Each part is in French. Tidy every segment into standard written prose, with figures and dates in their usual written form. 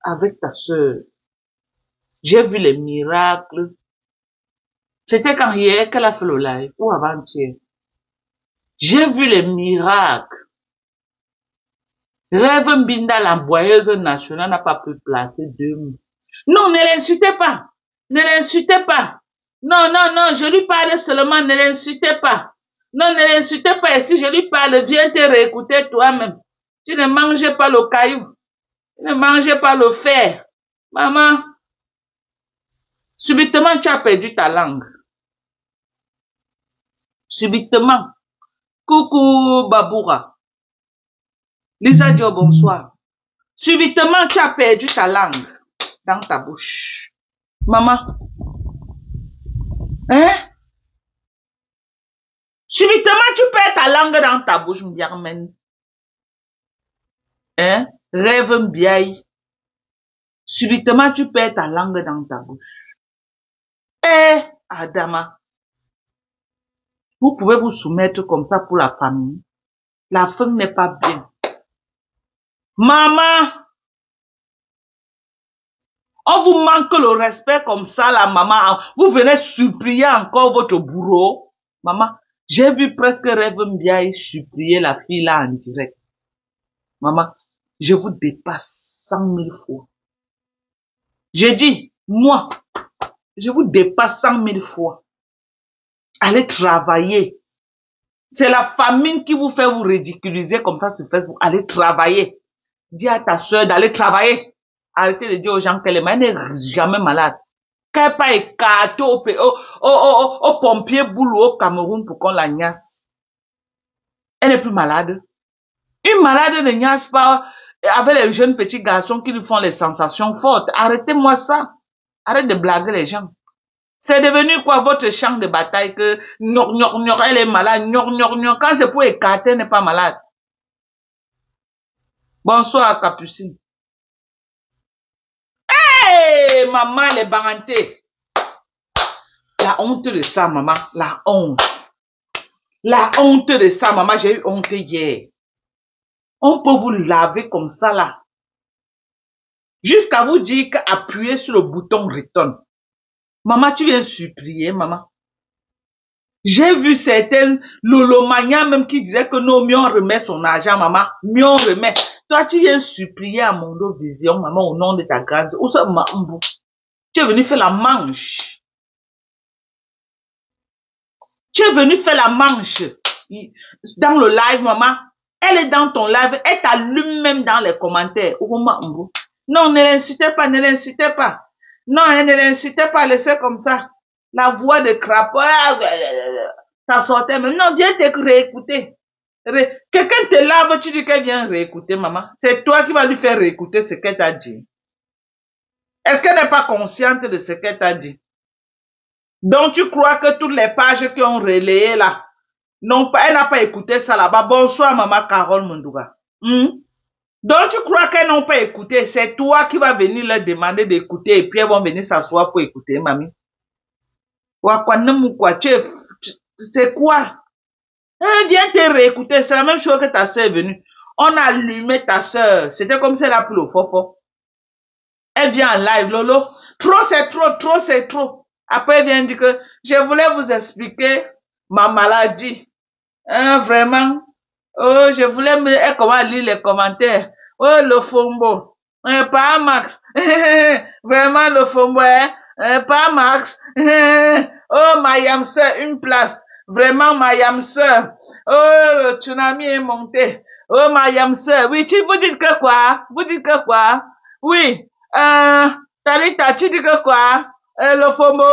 avec ta sœur. J'ai vu les miracles. C'était quand hier qu'elle a fait le live ou avant-hier. J'ai vu les miracles. Rêve Mbinda, l'emboyeuse nationale, n'a pas pu placer 2 mots. Non, ne l'insultez pas. Ne l'insultez pas. Non, non, non, je lui parle seulement, ne l'insultez pas. Non, ne l'insultez pas. Et si je lui parle, viens te réécouter toi-même. Tu ne manges pas le caillou. Tu ne manges pas le fer. Maman, subitement, tu as perdu ta langue. Subitement. Coucou, Baboura. Lisa Dio, bonsoir. Subitement, tu as perdu ta langue dans ta bouche. Maman. Hein? Subitement, tu perds ta langue dans ta bouche, Mbiarmen. Hein? Rêve Mbiaï. Subitement, tu perds ta langue dans ta bouche. Eh, Adama. Vous pouvez vous soumettre comme ça pour la famille. La fin n'est pas bien. Maman. On vous manque le respect comme ça, la maman. Vous venez supplier encore votre bourreau. Maman, j'ai vu presque Rêve Mbiaï supplier la fille là en direct. Maman, je vous dépasse 100 000 fois. J'ai dit, moi, je vous dépasse 100 000 fois. Allez travailler. C'est la famine qui vous fait vous ridiculiser comme ça sur Facebook. Allez travailler. Dis à ta soeur d'aller travailler. Arrêtez de dire aux gens qu'elle n'est jamais malade. Qu'elle n'est pas écartée au pompier boulot au Cameroun pour qu'on la niasse. Elle n'est plus malade. Une malade ne niasse pas avec les jeunes petits garçons qui lui font les sensations fortes. Arrêtez-moi ça. Arrête de blaguer les gens. C'est devenu quoi votre champ de bataille que elle est malade, quand c'est pour écarter, elle n'est pas malade. Bonsoir Capucine. Hey, maman les barantés. La honte de ça, maman, la honte. La honte de ça, maman, j'ai eu honte hier. On peut vous laver comme ça là. Jusqu'à vous dire qu'appuyer sur le bouton return. Maman, tu viens supplier, maman. J'ai vu certaines Lolomania même qui disaient que non, Mion remet son argent, maman. Mion remet. Toi, tu viens supplier à Mondo Vision, maman, au nom de ta grande. Où ça, Mambo? Tu es venu faire la manche. Tu es venu faire la manche. Dans le live, maman. Elle est dans ton live. Elle t'allume même dans les commentaires. Non, ne l'insultez pas, ne l'insultez pas. Non, ne l'insultez pas, laissez comme ça. La voix de crapaud, ça sortait même. Non, viens te réécouter. Quelqu'un te lave, tu dis qu'elle vient réécouter, maman. C'est toi qui vas lui faire réécouter ce qu'elle t'a dit. Est-ce qu'elle n'est pas consciente de ce qu'elle t'a dit? Donc, tu crois que toutes les pages qui ont relayé là, non, elle n'a pas écouté ça là-bas. Bonsoir, maman Carole Mundouga. Donc, tu crois qu'elles n'ont pas écouté? C'est toi qui vas venir leur demander d'écouter et puis elles vont venir s'asseoir pour écouter, mamie. C'est quoi? Viens te réécouter. C'est la même chose que ta soeur est venue. On a allumé ta soeur. C'était comme si elle a pris le fofo. Elle vient en live, Lolo. Trop, c'est trop, trop, c'est trop. Après, elle vient dire que je voulais vous expliquer ma maladie. Vraiment. Oh, je voulais me... comment lire les commentaires. Oh, le fombo. Pas Max. Vraiment, le fombo, pas Max. Oh, ma yamseur, une place. Vraiment, ma yamseur. Oh, le tsunami est monté. Oh, ma yamseur. Oui, vous dites que quoi? Vous dites que quoi? Oui. Talita, tu dis que quoi? Le fombo?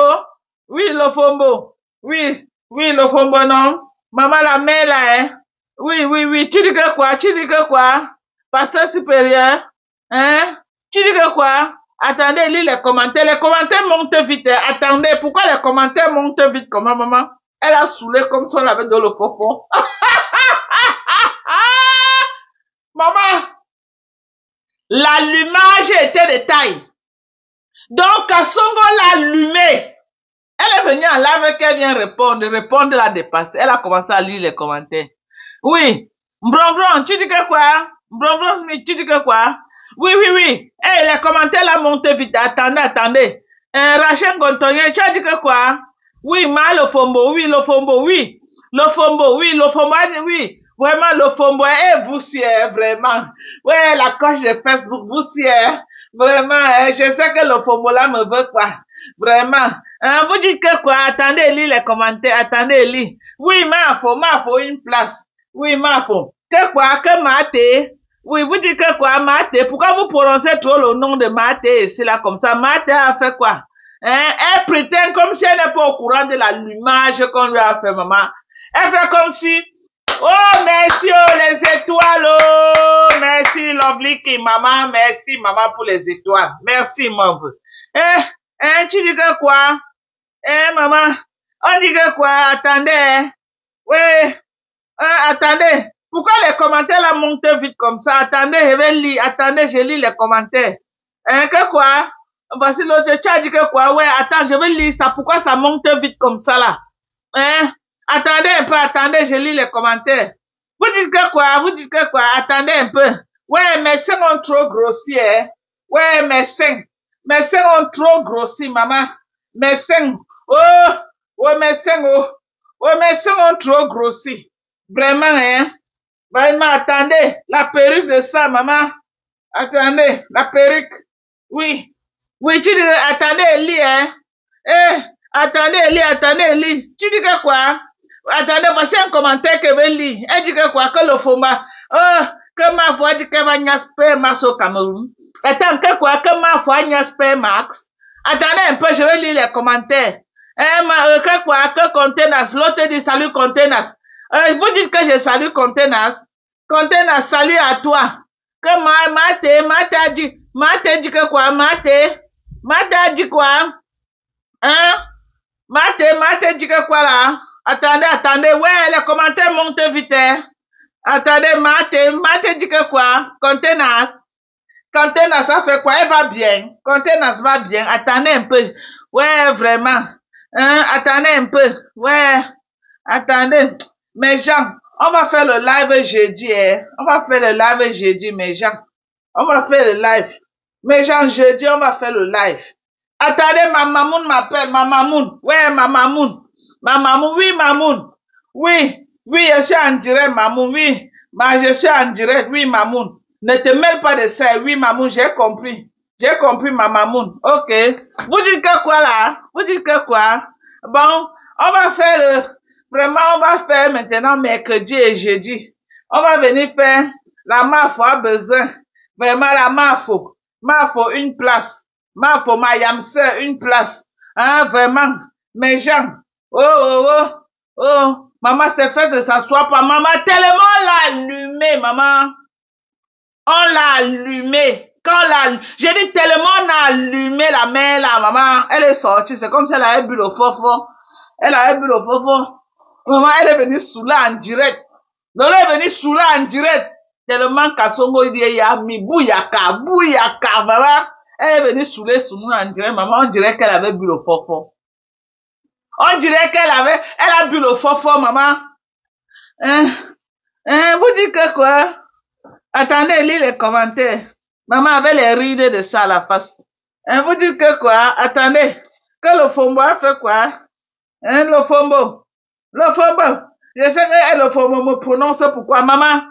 Oui, le fombo. Oui, oui, le fombo, non? Maman, la mère, là, hein? Oui, oui, oui. Tu dis que quoi? Tu dis que quoi? Pasteur supérieur? Hein? Tu dis que quoi? Attendez, lis les commentaires. Les commentaires montent vite. Attendez, pourquoi les commentaires montent vite? Comment, maman? Elle a saoulé comme si on avait dans le fofo. Maman! L'allumage était de taille. Donc, Kassongo l'a allumé. Elle est venue en live qu'elle vient répondre la dépasse. Elle a commencé à lire les commentaires. Oui. Mbronbron, tu dis que quoi? Mbronbron Smith, tu dis que quoi? Oui, oui, oui. Eh, les commentaires là montent vite. Attendez, attendez. Rachel Gontonye, tu as dit que quoi? Oui, le fombo, oui, le fombo, oui. Le fombo, oui, le fombo, oui. Vraiment, le fombo, eh, vous si, vraiment. Ouais, la coche de Facebook, vous si, vraiment, je sais que le fombo là me veut quoi. Vraiment. Vous dites que quoi? Attendez, lis les commentaires, attendez, lis. Oui, ma faut une place. Oui, ma faut. Que quoi? Que mate? Oui, vous dites que quoi, Mate? Pourquoi vous prononcez trop le nom de Mate ici, là, comme ça? Mate a fait quoi? Hein? Elle prétend comme si elle n'est pas au courant de l'allumage qu'on lui a fait, maman. Elle fait comme si, oh, merci, oh, les étoiles, oh, merci, Lovely King, maman, merci, maman, pour les étoiles. Merci, maman. Tu dis que quoi? Maman, on dit que quoi? Attendez, oui, attendez. Pourquoi les commentaires là montent vite comme ça? Attendez, je vais lire. Attendez, je lis les commentaires. Que quoi? Voici l'autre. Tu as dit que quoi? Ouais, attends, je vais lire ça. Pourquoi ça monte vite comme ça là? Attendez un peu, attendez, je lis les commentaires. Vous dites que quoi? Vous dites que quoi? Attendez un peu. Ouais, mes seins ont trop grossi, hein? Ouais, mes seins. Mes seins ont trop grossi, maman. Mes seins. Oh, ouais, mes seins, oh. Ouais, mes seins ont trop grossi. Vraiment, hein? Vraiment, attendez, la perruque de ça, maman. Attendez, la perruque. Oui. Oui, tu dis, attendez, Eli, hein. Attendez, Eli, attendez, Eli. Tu dis que quoi? Attendez, voici un commentaire que je lis. Elle dit que quoi? Que le fomba. Oh, que ma voix dit que va nyasper max au Cameroun. Attends, que quoi? Que ma voix nyasper max. Attendez un peu, je vais lire les commentaires. Que quoi? Que Contenas. L'autre dit salut Contenas. Vous dites que je salue Contenas. Contenas, salut à toi. Que Mate a dit que quoi? Mate a dit quoi? Hein? Mate dit que quoi là? Attendez, ouais, les commentaires montent vite, hein? Attendez, Mate dit que quoi? Contenas, ça fait quoi? Elle va bien. Contenas va bien. Attendez un peu. Ouais, vraiment. Attendez un peu. Ouais. Attendez. Mes gens, on va faire le live jeudi, hein. On va faire le live jeudi, mes gens. On va faire le live. Mes gens, jeudi, on va faire le live. Attendez, ma mamoun m'appelle, ma mamoun. Ouais, ma mamoun. Ma mamoun, oui, mamoun. Oui, je suis en direct, mamoun, oui. Je suis en direct, oui, mamoun. Ne te mêle pas de ça, oui, mamoun, j'ai compris. J'ai compris, ma mamoun. Ok. Vous dites que quoi, là? Vous dites que quoi? Bon, on va faire vraiment, on va faire maintenant mercredi et jeudi. On va venir faire la MAFO a besoin. Vraiment, la MAFO. MAFO, une place. MAFO, ma yamse, une place. Hein, vraiment. Mes gens. Oh. Maman s'est fait de s'asseoir pas. Maman, tellement on l'a allumé, maman. On l'a allumé. J'ai dit tellement on a allumé la mère là, maman. Elle est sortie. C'est comme si elle avait bu le fofo. Elle avait bu le fofo. Maman, elle est venue saouler en direct. Lola est venue saouler en direct. Tellement Kassongo il y a mis bouyaka, maman. Elle est venue saouler nous en direct. Maman, on dirait qu'elle avait bu le fofo. On dirait elle a bu le fofo, maman. Vous dites que quoi? Attendez, lis les commentaires. Maman avait les rides de ça à la face. Vous dites que quoi? Attendez. Que le fombo a fait quoi? Le fombo. Je sais que le fombo me prononce pourquoi, maman.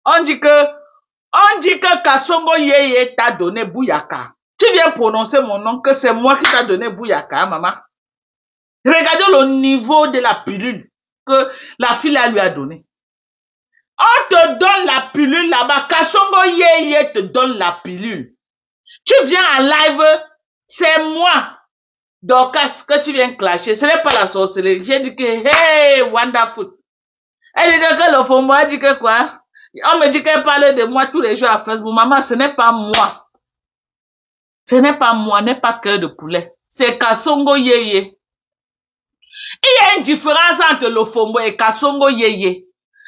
On dit que Kassongo Yeye t'a donné Bouyaka. Tu viens prononcer mon nom, que c'est moi qui t'a donné Bouyaka, maman. Regardez le niveau de la pilule que la fille lui a donné. On te donne la pilule là-bas. Kassongo Yeye te donne la pilule. Tu viens en live, c'est moi, Dorcas, que tu viens clasher. Ce n'est pas la sorcellerie. J'ai dit que, hey, wonderful. Elle dit que le fond, moi, dit que quoi? On me dit qu'elle parle de moi tous les jours à Facebook. Maman, ce n'est pas moi. Ce n'est pas moi, n'est pas cœur de poulet. C'est Kassongo Yeye. Il y a une différence entre le Fombo et Kassongo Yeye.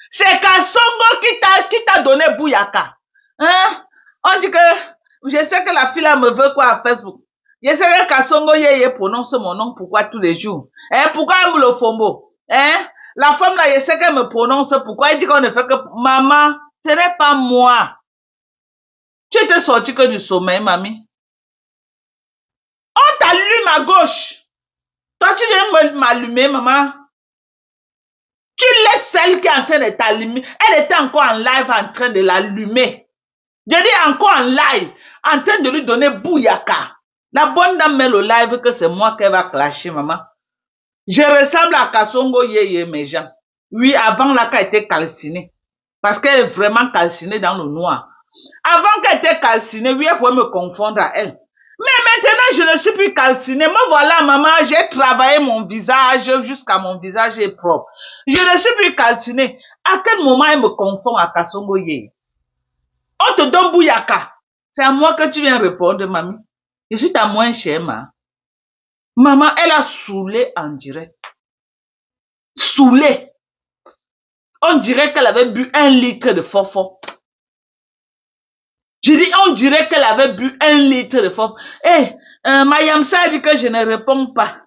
C'est Kassongo qui t'a donné Bouyaka. Hein? On dit que, je sais que la fille là me veut quoi à Facebook. Je sais que Kassongo Yeye prononce mon nom pourquoi tous les jours. Pourquoi le Fombo? La femme là, je sais qu'elle me prononce pourquoi elle dit qu'on ne fait que maman, ce n'est pas moi. Tu étais sorti que du sommeil, mamie. On t'allume à gauche. Toi, tu viens m'allumer, maman. Tu laisses celle qui est en train de t'allumer. Elle était encore en live en train de l'allumer. Je dis encore en live, en train de lui donner bouyaka. La bonne dame met le live que c'est moi qui va clasher, maman. Je ressemble à Kasongo Yeye, mes gens. Oui, avant là, qu'elle était calcinée. Parce qu'elle est vraiment calcinée dans le noir. Avant qu'elle était calcinée, oui, elle pouvait me confondre à elle. Mais maintenant, je ne suis plus calcinée. Me voilà, maman, j'ai travaillé mon visage jusqu'à mon visage est propre. Je ne suis plus calcinée. À quel moment elle me confond à Kasongo Yeye? On te donne bouyaka. C'est à moi que tu viens répondre, mamie. Je suis ta moins chère, ma. Maman, elle a saoulé en direct. Saoulé. On dirait qu'elle avait bu 1 litre de fofo. Je dis, on dirait qu'elle avait bu 1 litre de fofo. Eh, Mayam ça dit que je ne réponds pas.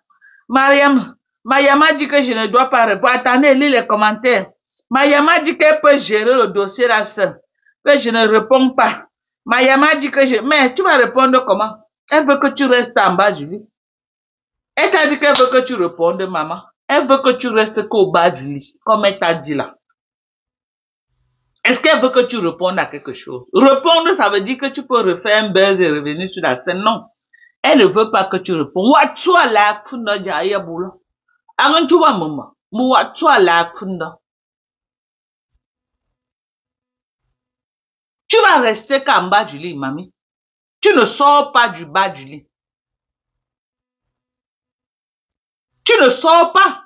Mayam a dit que je ne dois pas répondre. Attendez, lis les commentaires. Mayam a dit qu'elle peut gérer le dossier là seule. Que je ne réponds pas. Mayama dit que je... Mais tu vas répondre comment? Elle veut que tu restes en bas du lit. Elle t'a dit qu'elle veut que tu répondes, maman. Elle veut que tu restes qu'au bas du lit, comme elle t'a dit là. Est-ce qu'elle veut que tu répondes à quelque chose? Répondre, ça veut dire que tu peux refaire un buzz et revenir sur la scène. Non. Elle ne veut pas que tu répondes. Watua la kunda jaya boula. Avant tu vois maman. Watua la kunda. Tu vas rester qu'en bas du lit, mamie. Tu ne sors pas du bas du lit. Tu ne sors pas.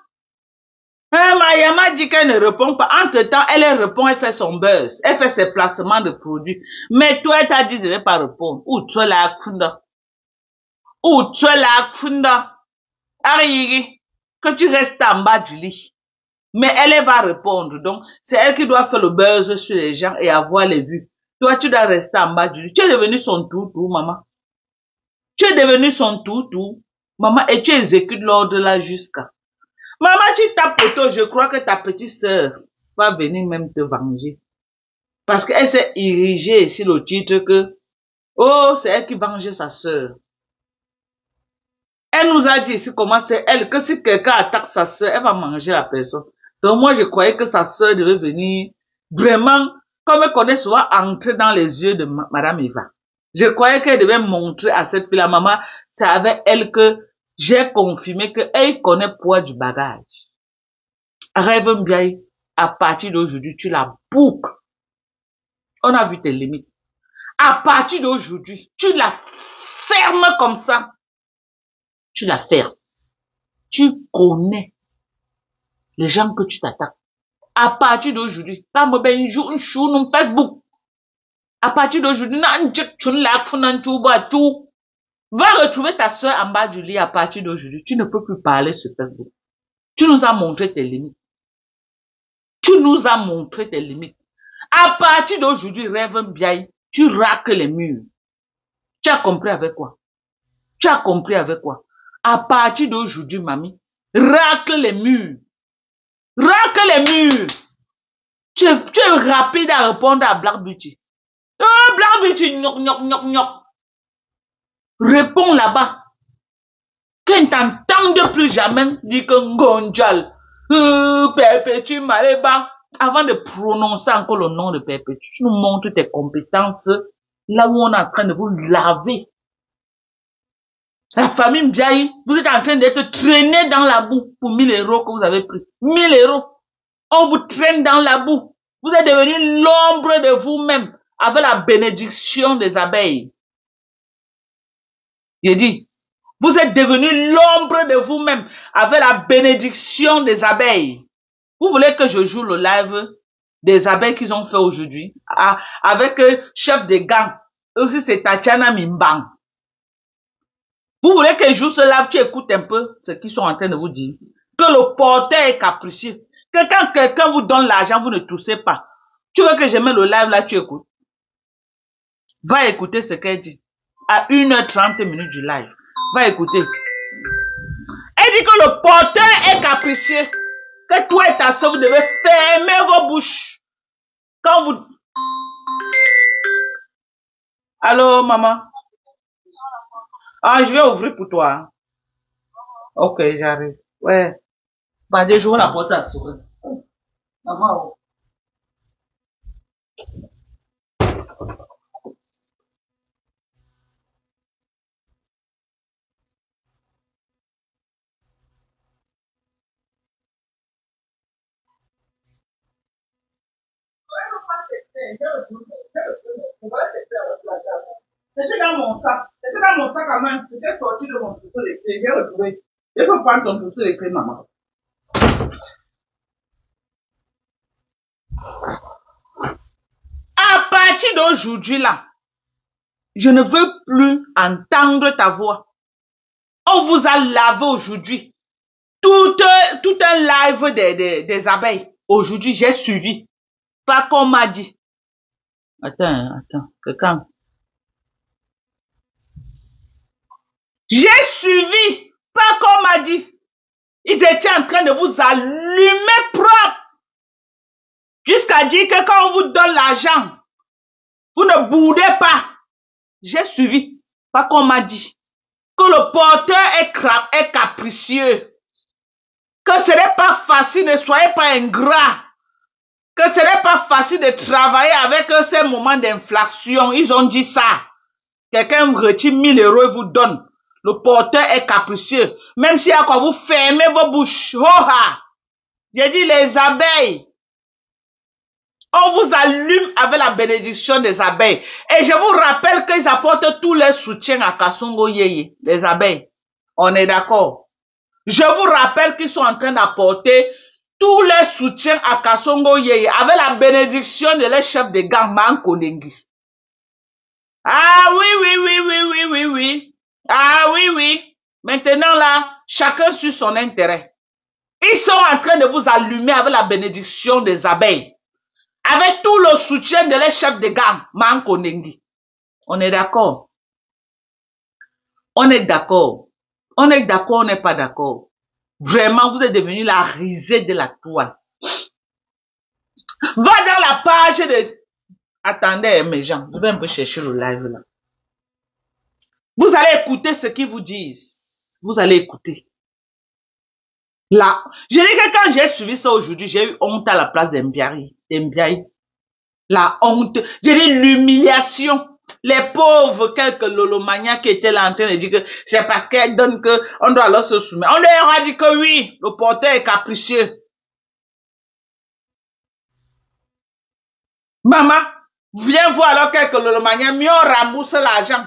Mayama dit qu'elle ne répond pas. Entre-temps, elle répond, elle fait son buzz. Elle fait ses placements de produits. Mais toi, elle t'a dit de ne pas répondre. Ou tu es la kunda. Ou tu es la kunda. Arrive, que tu restes en bas du lit. Mais elle va répondre. Donc, c'est elle qui doit faire le buzz sur les gens et avoir les vues. Toi, tu dois rester en bas du lit. Tu es devenu son toutou, maman. Tu es devenu son toutou, maman, et tu exécutes l'ordre là jusqu'à. Maman, tu tapes poteau, je crois que ta petite sœur va venir même te venger. Parce qu'elle s'est érigée ici le titre que, oh, c'est elle qui venge sa sœur. Elle nous a dit ici comment c'est elle, que si quelqu'un attaque sa sœur, elle va manger la personne. Donc moi, je croyais que sa sœur devait venir vraiment, comme elle connaît souvent, entrer dans les yeux de Madame Eva. Je croyais qu'elle devait montrer à cette fille-là, maman, c'est avec elle que j'ai confirmé qu'elle connaît le poids du bagage. Rêve bien, à partir d'aujourd'hui, tu la boucles. On a vu tes limites. À partir d'aujourd'hui, tu la fermes comme ça. Tu la fermes. Tu connais les gens que tu t'attaques. À partir d'aujourd'hui, quand on ben joue un chou sur Facebook. À partir d'aujourd'hui, va retrouver ta soeur en bas du lit à partir d'aujourd'hui. Tu ne peux plus parler sur Facebook. Tu nous as montré tes limites. Tu nous as montré tes limites. À partir d'aujourd'hui, rêve bien, tu raques les murs. Tu as compris avec quoi? Tu as compris avec quoi? À partir d'aujourd'hui, mamie, racle les murs. Racle les murs. Tu es rapide à répondre à Black Beauty. Oh, Black Beauty, knock. Réponds là-bas. Qu'on t'entende plus jamais dire que Ngonjal, Perpétue Maléba, avant de prononcer encore le nom de Perpétue, tu nous montres tes compétences là où on est en train de vous laver. La famille Mbiaye, vous êtes en train d'être traîné dans la boue pour 1000 € que vous avez pris. 1000 €. On vous traîne dans la boue. Vous êtes devenu l'ombre de vous-même avec la bénédiction des abeilles. J'ai dit, vous êtes devenu l'ombre de vous-même avec la bénédiction des abeilles. Vous voulez que je joue le live des abeilles qu'ils ont fait aujourd'hui avec chef des gangs. Aussi c'est Tatiana Mimbang. Vous voulez que je joue ce live, tu écoutes un peu ce qu'ils sont en train de vous dire. Que le porteur est capricieux. Que quand quelqu'un vous donne l'argent, vous ne toussez pas. Tu veux que je mette le live là, tu écoutes. Va écouter ce qu'elle dit. À 1h30 du live. Va écouter. Elle dit que le porteur est capricieux. Que toi et ta soeur, vous devez fermer vos bouches. Quand vous... Allô, maman? Ah, je vais ouvrir pour toi. Ok, j'arrive. Ouais. Bah, des jours, la porte à s'ouvrir. Maman. C'était dans mon sac. C'était dans mon sac à main. C'était sorti de mon trousseau de clés. J'ai retrouvé. Je peux prendre ton trousseau de clés, maman. À partir d'aujourd'hui, là, je ne veux plus entendre ta voix. On vous a lavé aujourd'hui. Tout un live des abeilles. Aujourd'hui, j'ai suivi. Pas qu'on m'a dit. Attends. Quelqu'un. J'ai suivi. Pas qu'on m'a dit. Ils étaient en train de vous allumer propre. Jusqu'à dire que quand on vous donne l'argent, vous ne boudez pas. J'ai suivi. Pas qu'on m'a dit. Que le porteur est capricieux. Que ce n'est pas facile, ne soyez pas ingrat. Que ce n'est pas facile de travailler avec ces moments d'inflation. Ils ont dit ça. Quelqu'un retire 1000 euros et vous donne. Le porteur est capricieux. Même si à quoi vous fermez vos bouches. Oh, j'ai dit les abeilles. On vous allume avec la bénédiction des abeilles. Et je vous rappelle qu'ils apportent tous les soutiens à Kasongo Yeye, les abeilles. On est d'accord. Je vous rappelle qu'ils sont en train d'apporter tous les soutiens à Kasongo Yeye avec la bénédiction de les chefs de gang Mankonengi. Ah oui. Ah oui. Maintenant là, chacun suit son intérêt. Ils sont en train de vous allumer avec la bénédiction des abeilles. Avec tout le soutien de les chefs de gang, Mankonengi. On est d'accord. On est d'accord. On est d'accord, on n'est pas d'accord. Vraiment, vous êtes devenu la risée de la toile. Va dans la page de... Attendez, mes gens, je vais un peu chercher le live là. Vous allez écouter ce qu'ils vous disent. Vous allez écouter. Là, je dis que quand j'ai suivi ça aujourd'hui, j'ai eu honte à la place d'Mbiaï. La honte. J'ai dit l'humiliation. Les pauvres, quelques lolomanias qui étaient là en train de dire que c'est parce qu'elles donnent que on doit leur se soumettre. On leur a dit que oui, le porteur est capricieux. Maman, viens voir alors quelques lolomanias, mieux on rembourse l'argent.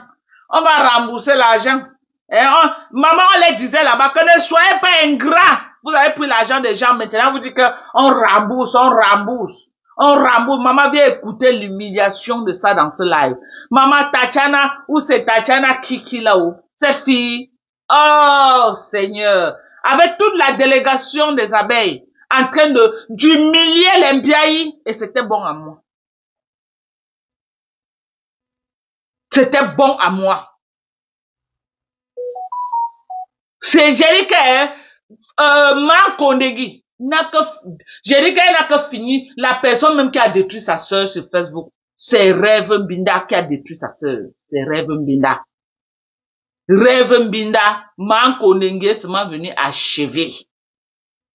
On va rembourser l'argent. Maman, on les disait là-bas que ne soyez pas ingrats. Vous avez pris l'argent des gens, maintenant vous dites que on rembourse. Maman vient écouter l'humiliation de ça dans ce live. Maman Tatiana, où c'est Tatiana Kiki là-haut? Ces filles. Oh, Seigneur. Avec toute la délégation des abeilles, en train d'humilier les Mbiaï, et c'était bon à moi. C'était bon à moi. C'est Jérica, Mankonegi. Jérica n'a que fini. La personne même qui a détruit sa sœur sur Facebook, c'est Rêve Mbinda qui a détruit sa sœur. C'est Rêve Mbinda. Rêve Mbinda, Mankonegi est venu achever.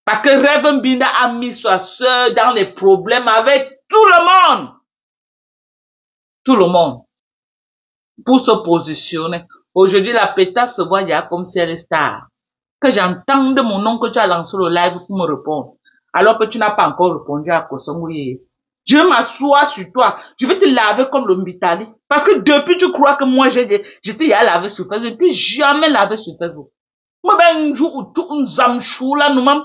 Parce que Rêve Mbinda a mis sa sœur dans les problèmes avec tout le monde. Tout le monde. Pour se positionner. Aujourd'hui, la pétasse se voit comme si elle est star. Que j'entende mon nom que tu as lancé le live pour me répondre. Alors que tu n'as pas encore répondu à Kosongouye. Je vais m'asseoir sur toi. Je vais te laver comme le Mbitali. Parce que depuis tu crois que moi j'étais à laver sur Facebook. Je ne t'ai jamais lavé sur Facebook. Moi ben un jour où tout un zamchou là nous même.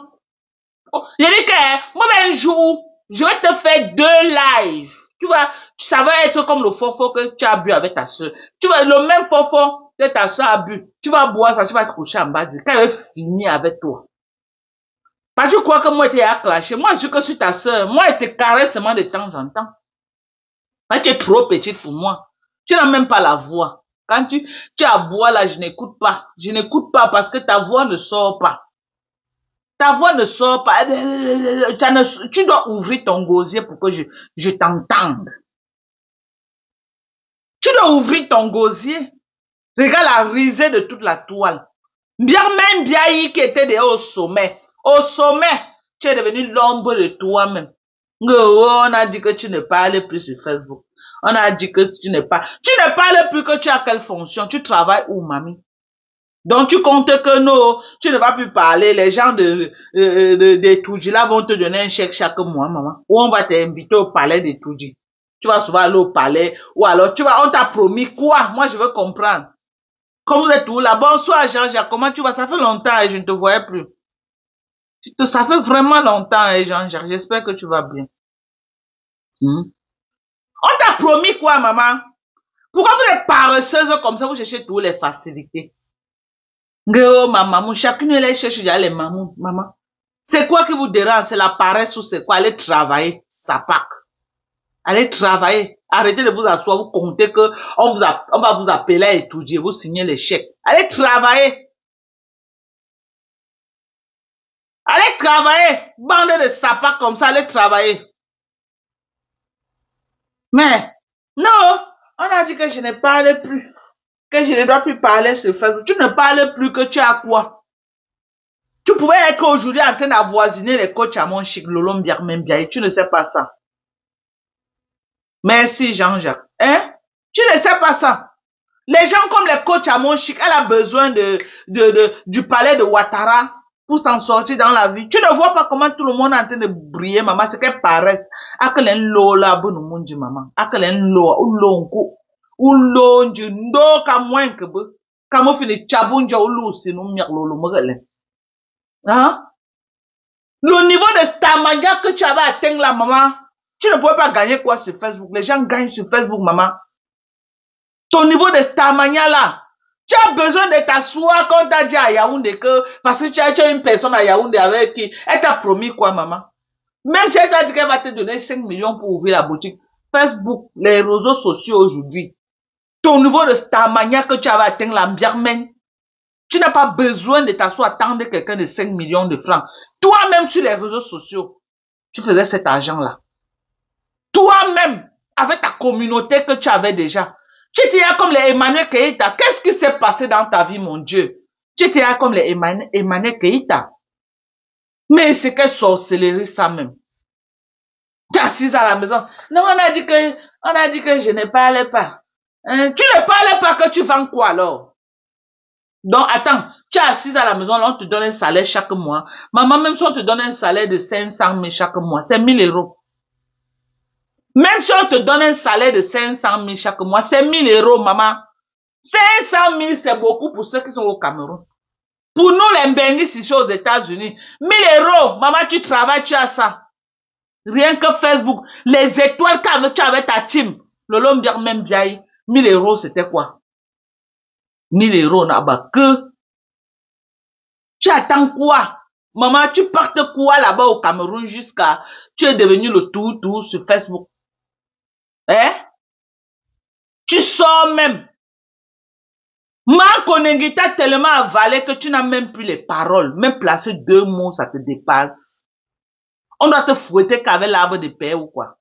Je dis que moi ben un jour je vais te faire 2 lives. Tu vois, ça va être comme le fofo que tu as bu avec ta soeur. Tu vois, le même fofo que ta soeur a bu. Tu vas boire ça, tu vas te coucher en bas. Quand elle va finir avec toi. Parce que tu crois que moi, tu à clasher. Moi, je suis que sur ta soeur. Moi, elle te caresse seulement de temps en temps. Parce que tu es trop petite pour moi. Tu n'as même pas la voix. Quand tu as boire là, je n'écoute pas. Je n'écoute pas parce que ta voix ne sort pas. Ta voix ne sort pas. Tu dois ouvrir ton gosier pour que je t'entende. Tu dois ouvrir ton gosier. Regarde la risée de toute la toile. Bien même Biaï qui était déjà au sommet. Au sommet, tu es devenu l'ombre de toi-même. On a dit que tu ne parles plus sur Facebook. On a dit que tu ne parles plus que tu as quelle fonction. Tu travailles où, mamie? Donc tu comptes que non, tu ne vas plus parler. Les gens de Toudji là vont te donner un chèque chaque mois, maman. Ou on va t'inviter au palais de Toudji. Tu vas souvent aller au palais. Ou alors on t'a promis quoi? Moi je veux comprendre. Comme vous êtes où là? Bonsoir Jean-Jacques, comment tu vas? Ça fait longtemps et je ne te voyais plus. Ça fait vraiment longtemps, Jean-Jacques. J'espère que tu vas bien. On t'a promis quoi, maman? Pourquoi vous êtes paresseuse comme ça, vous cherchez toutes les facilités? Oh, maman, chacune elle cherche déjà les mamans, maman. C'est quoi qui vous dérange? C'est la paresse ou c'est quoi? Allez travailler, ça pack. Allez travailler. Arrêtez de vous asseoir, vous comptez que on va vous appeler à étudier, vous signez les chèques. Allez travailler. Allez travailler. Bande de sapas comme ça, allez travailler. Mais, non, on a dit que je ne parle plus. Que je ne dois plus parler sur Facebook. Tu ne parles plus que tu as quoi? Tu pouvais être aujourd'hui en train d'avoisiner les coachs à mon chic, Lolo Mbiarmembiaye. Tu ne sais pas ça. Merci Jean-Jacques. Hein? Tu ne sais pas ça. Les gens comme les coachs à mon chic, elle a besoin du palais de Ouattara pour s'en sortir dans la vie. Tu ne vois pas comment tout le monde est en train de briller, maman. C'est qu'elle paraisse. Akelen lo la bonne monde, maman. Akelen lo, ou lonko. Ou longe, ndo ka moins que be. Kamo fini chabunja ou lou sinon miak lolo morele. Hein? Le niveau de stamania que tu avais atteint là, maman. Tu ne pouvais pas gagner quoi sur Facebook. Les gens gagnent sur Facebook, maman. Ton niveau de stamania là. Tu as besoin de t'asseoir quand t'as dit à Yaoundé que, parce que tu as une personne à Yaoundé avec qui, elle t'a promis quoi, maman? Même si elle t'a dit qu'elle va te donner 5 millions pour ouvrir la boutique. Facebook, les réseaux sociaux aujourd'hui. Ton niveau de stamania que tu avais atteint la Biarmen. Tu n'as pas besoin de t'asseoir attendre quelqu'un de 5 millions de francs. Toi-même sur les réseaux sociaux, tu faisais cet argent-là. Toi-même, avec ta communauté que tu avais déjà. Tu étais là comme les Emmanuel Keïta. Qu'est-ce qui s'est passé dans ta vie, mon Dieu? Tu étais là comme les Emmanuel Keïta. Mais c'est quelle sorcellerie ça même. Tu es assise à la maison. Non, on a dit que je ne parlais pas. Hein? Tu ne parlais pas que tu vends quoi alors? Donc, attends, tu es assise à la maison, là, on te donne un salaire chaque mois. Maman, même si on te donne un salaire de 500 000 chaque mois, c'est 1000 euros. Même si on te donne un salaire de 500 000 chaque mois, c'est 1000 euros, maman. 500 000, c'est beaucoup pour ceux qui sont au Cameroun. Pour nous, les Mbengis ici aux États-Unis, 1000 euros, maman, tu travailles, tu as ça. Rien que Facebook, les étoiles que tu avais ta team, le Lombiak même Biaï, 1000 euros, c'était quoi? 1000 euros, n'a-bas que. Tu attends quoi? Maman, tu partes quoi là-bas au Cameroun jusqu'à, tu es devenu le tout sur Facebook. Hein? Tu sors même. Marco Nengi t'a tellement avalé que tu n'as même plus les paroles. Même placer 2 mots, ça te dépasse. On doit te fouetter qu'avec l'arbre de paix ou quoi.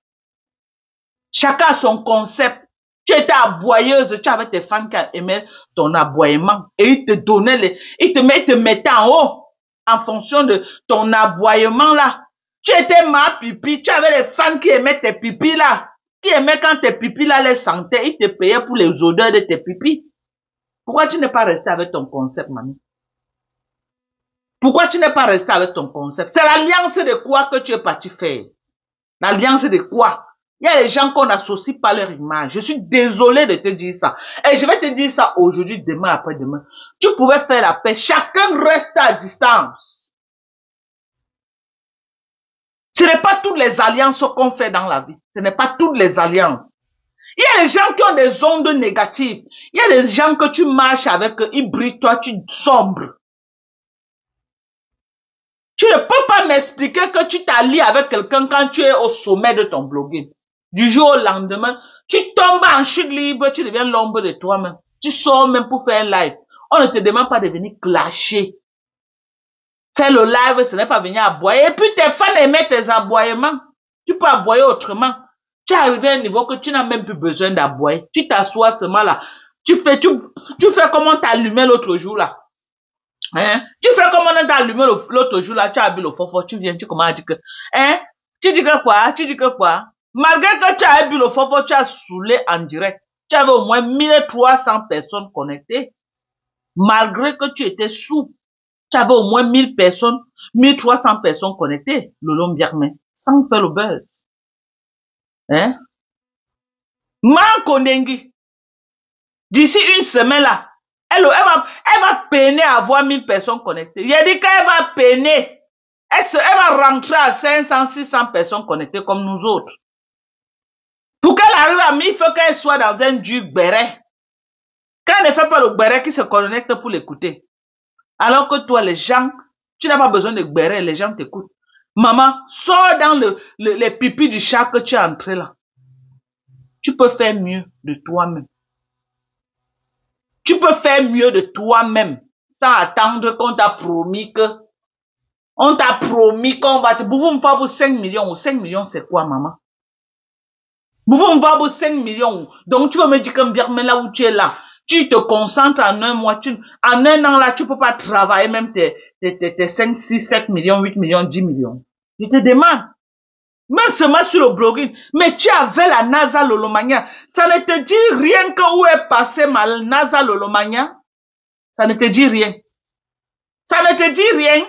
Chacun a son concept. Tu étais aboyeuse, tu avais tes fans qui aimaient ton aboiement. Et ils te donnaient ils te mettaient en haut. En fonction de ton aboiement là. Tu étais ma pipi, tu avais les fans qui aimaient tes pipis là. Qui aimaient quand tes pipis là les sentaient, ils te payaient pour les odeurs de tes pipis. Pourquoi tu n'es pas resté avec ton concept, mamie? Pourquoi tu n'es pas resté avec ton concept? C'est l'alliance de quoi que tu es parti faire? L'alliance de quoi? Il y a des gens qu'on associe par leur image. Je suis désolé de te dire ça. Et je vais te dire ça aujourd'hui, demain, après-demain. Tu pouvais faire la paix. Chacun reste à distance. Ce n'est pas toutes les alliances qu'on fait dans la vie. Ce n'est pas toutes les alliances. Il y a des gens qui ont des ondes négatives. Il y a des gens que tu marches avec eux, ils brillent, toi, tu sombres. Tu ne peux pas m'expliquer que tu t'allies avec quelqu'un quand tu es au sommet de ton blogging. Du jour au lendemain, tu tombes en chute libre, tu deviens l'ombre de toi-même. Tu sors même pour faire un live. On ne te demande pas de venir clasher. Faire le live, ce n'est pas venir aboyer. Et puis tes fans aimaient tes aboiements. Tu peux aboyer autrement. Tu es arrivé à un niveau que tu n'as même plus besoin d'aboyer. Tu t'assois seulement là. Tu fais comme on t'a allumé l'autre jour là. Hein? Tu fais comme on t'a allumé l'autre jour là. Tu as bu le fofo. Tu viens, tu commences à dire que, hein? Tu dis que quoi? Tu dis que quoi? Malgré que tu as bu le fofo, tu as saoulé en direct. Tu avais au moins 1300 personnes connectées. Malgré que tu étais sous, tu avais au moins 1000 personnes, 1300 personnes connectées. Lolo Mbiakme, sans faire le buzz. Hein? Mankondengi. D'ici une semaine là, elle va peiner à avoir 1000 personnes connectées. Il a dit qu'elle va peiner. Elle va rentrer à 500, 600 personnes connectées comme nous autres. Pour qu'elle arrive à 1000, il faut qu'elle soit dans un du béret. Quand elle ne fait pas le béret qui se connecte pour l'écouter. Alors que toi, les gens, tu n'as pas besoin de béret, les gens t'écoutent. Maman, sors dans les pipis du chat que tu es entré là. Tu peux faire mieux de toi-même. Tu peux faire mieux de toi-même sans attendre qu'on t'a promis que on t'a promis qu'on va te bouffer pour 5 millions. 5 millions, c'est quoi, maman? Bouffer pour 5 millions. Donc, tu vas me dire que mais là où tu es là, tu te concentres en un mois, en un an là, tu peux pas travailler même tes 5, 6, 7 millions, 8 millions, 10 millions. Je te demande. Même seulement sur le blogging. Mais tu avais la NASA Lolomania. Ça ne te dit rien que où est passé ma NASA Lolomania? Ça ne te dit rien. Ça ne te dit rien.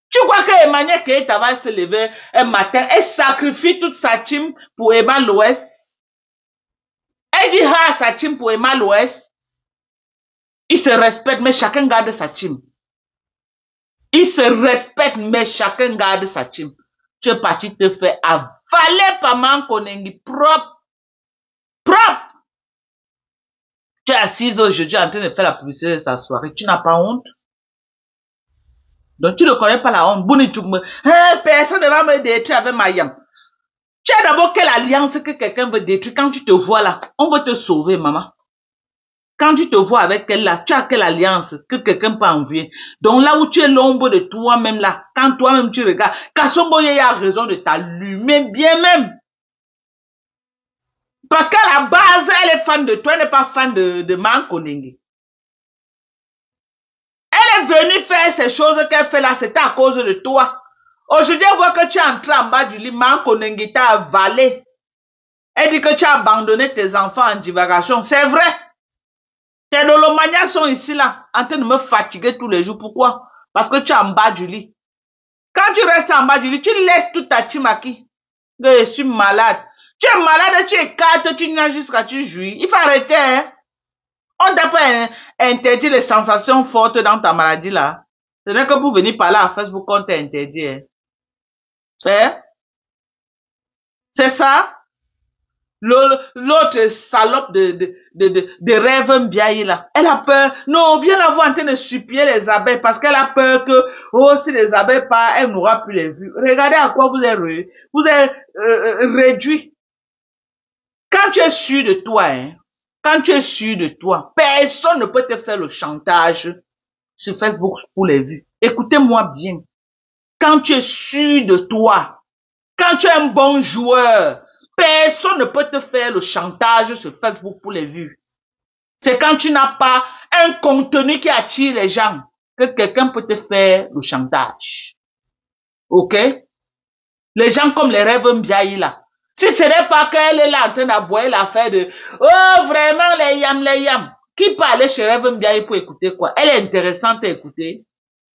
Tu crois que Emmanuel Keïta va se lever un matin et sacrifie toute sa team pour Emma l'Ouest? Elle dit à sa team pour Emma l'Ouest. Il se respecte, mais chacun garde sa team. Il se respecte, mais chacun garde sa team. Tu es parti te faire avaler par Mankondengi propre. Propre. Tu es assise aujourd'hui en train de faire la publicité de sa soirée. Tu n'as pas honte? Donc tu ne connais pas la honte. Personne ne va me détruire avec ma yam. Tu as d'abord quelle alliance que quelqu'un veut détruire? Quand tu te vois là, on veut te sauver, maman. Quand tu te vois avec elle là, tu as quelle alliance que quelqu'un peut envier? Donc là où tu es l'ombre de toi-même là, quand toi-même tu regardes, Kassomboye a raison de t'allumer bien même. Parce qu'à la base, elle est fan de toi, elle n'est pas fan de Mankondengi. Elle est venue faire ces choses qu'elle fait là, c'était à cause de toi. Aujourd'hui, elle voit que tu es entré en bas du lit, Mankondengi t'a avalé. Elle dit que tu as abandonné tes enfants en divagation. C'est vrai. Tes Lolomanias sont ici là, en train de me fatiguer tous les jours. Pourquoi? Parce que tu es en bas du lit. Quand tu restes en bas du lit, tu laisses toute ta team à qui? Je suis malade. Tu es malade, tu écartes, tu nages jusqu'à tu jouis. Il faut arrêter, hein. On t'a pas interdit les sensations fortes dans ta maladie là. Ce n'est que pour venir parler à Facebook qu'on t'a interdit, hein. C'est ça? L'autre salope de rêve Mbiaye là. Elle a peur. Non, viens la voir en train de supplier les abeilles parce qu'elle a peur que, oh, si les abeilles partent, elle n'aura plus les vues. Regardez à quoi vous êtes réduit. Quand tu es sûr de toi, hein, quand tu es sûr de toi, personne ne peut te faire le chantage sur Facebook pour les vues. Écoutez-moi bien. Quand tu es sûr de toi, quand tu es un bon joueur, personne ne peut te faire le chantage sur Facebook pour les vues. C'est quand tu n'as pas un contenu qui attire les gens que quelqu'un peut te faire le chantage. Ok? Les gens comme les rêves Mbiaye là. Si ce n'est pas qu'elle est là en train d'aboyer l'affaire de « Oh, vraiment, les yams. » Qui peut aller chez Rêve Mbiaye pour écouter quoi? Elle est intéressante à écouter.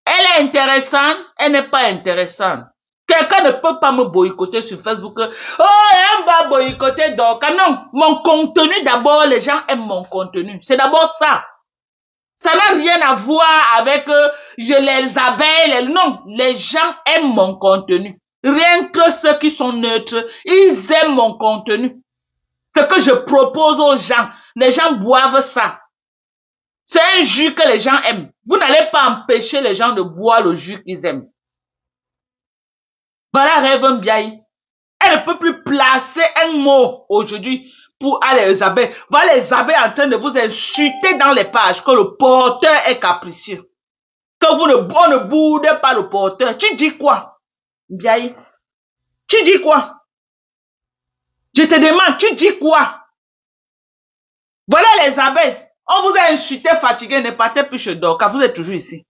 Elle est intéressante, elle n'est pas intéressante. Quelqu'un ne peut pas me boycotter sur Facebook. Oh, elle va boycotter donc. Non, mon contenu d'abord, les gens aiment mon contenu. C'est d'abord ça. Ça n'a rien à voir avec je les abeilles. Non, les gens aiment mon contenu. Rien que ceux qui sont neutres, ils aiment mon contenu. Ce que je propose aux gens, les gens boivent ça. C'est un jus que les gens aiment. Vous n'allez pas empêcher les gens de boire le jus qu'ils aiment. Voilà Rêve Mbiaye. Elle ne peut plus placer un mot aujourd'hui pour aller les abeilles. Voilà les abeilles en train de vous insulter dans les pages que le porteur est capricieux. Que on ne boudez pas le porteur. Tu dis quoi, Mbiaye? Tu dis quoi? Je te demande, tu dis quoi? Voilà les abeilles. On vous a insulté, fatigué, ne partez plus chez Dorcas. Vous êtes toujours ici.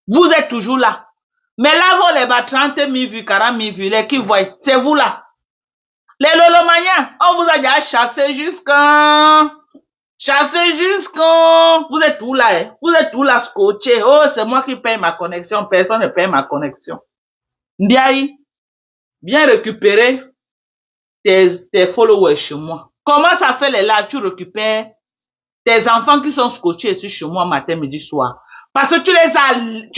Vous êtes toujours là. Mais là, vous les bas 30 000 vues, 40 000 vues, les qui voient, c'est vous là. Les lolomaniens, on vous a déjà chassé jusqu'à... Vous êtes où là, hein? Vous êtes où là, scotché? Oh, c'est moi qui paye ma connexion. Personne ne paye ma connexion. Ndiaye, viens récupérer tes followers chez moi. Comment ça fait les lives? Tu récupères tes enfants qui sont scotchés ici chez moi matin, midi, soir. Parce que tu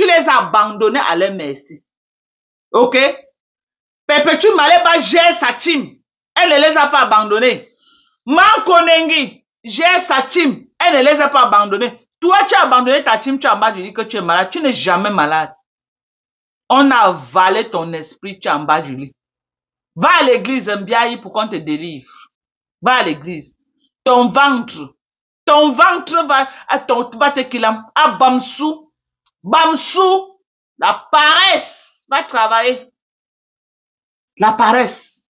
les as abandonnés à leur merci. Ok? Perpétue Maleba gère sa team. Elle ne les a pas abandonnés. Mankonengi gère sa team. Elle ne les a pas abandonnés. Toi, tu as abandonné ta team, tu as bas, tu dis que tu es malade. Tu n'es jamais malade. On a avalé ton esprit, tu es en bas du lit. Va à l'église, Mbiaye, pour qu'on te délivre. Va à l'église. Ton ventre va te kilam. Ah, Bamsou, la paresse, va travailler. La paresse,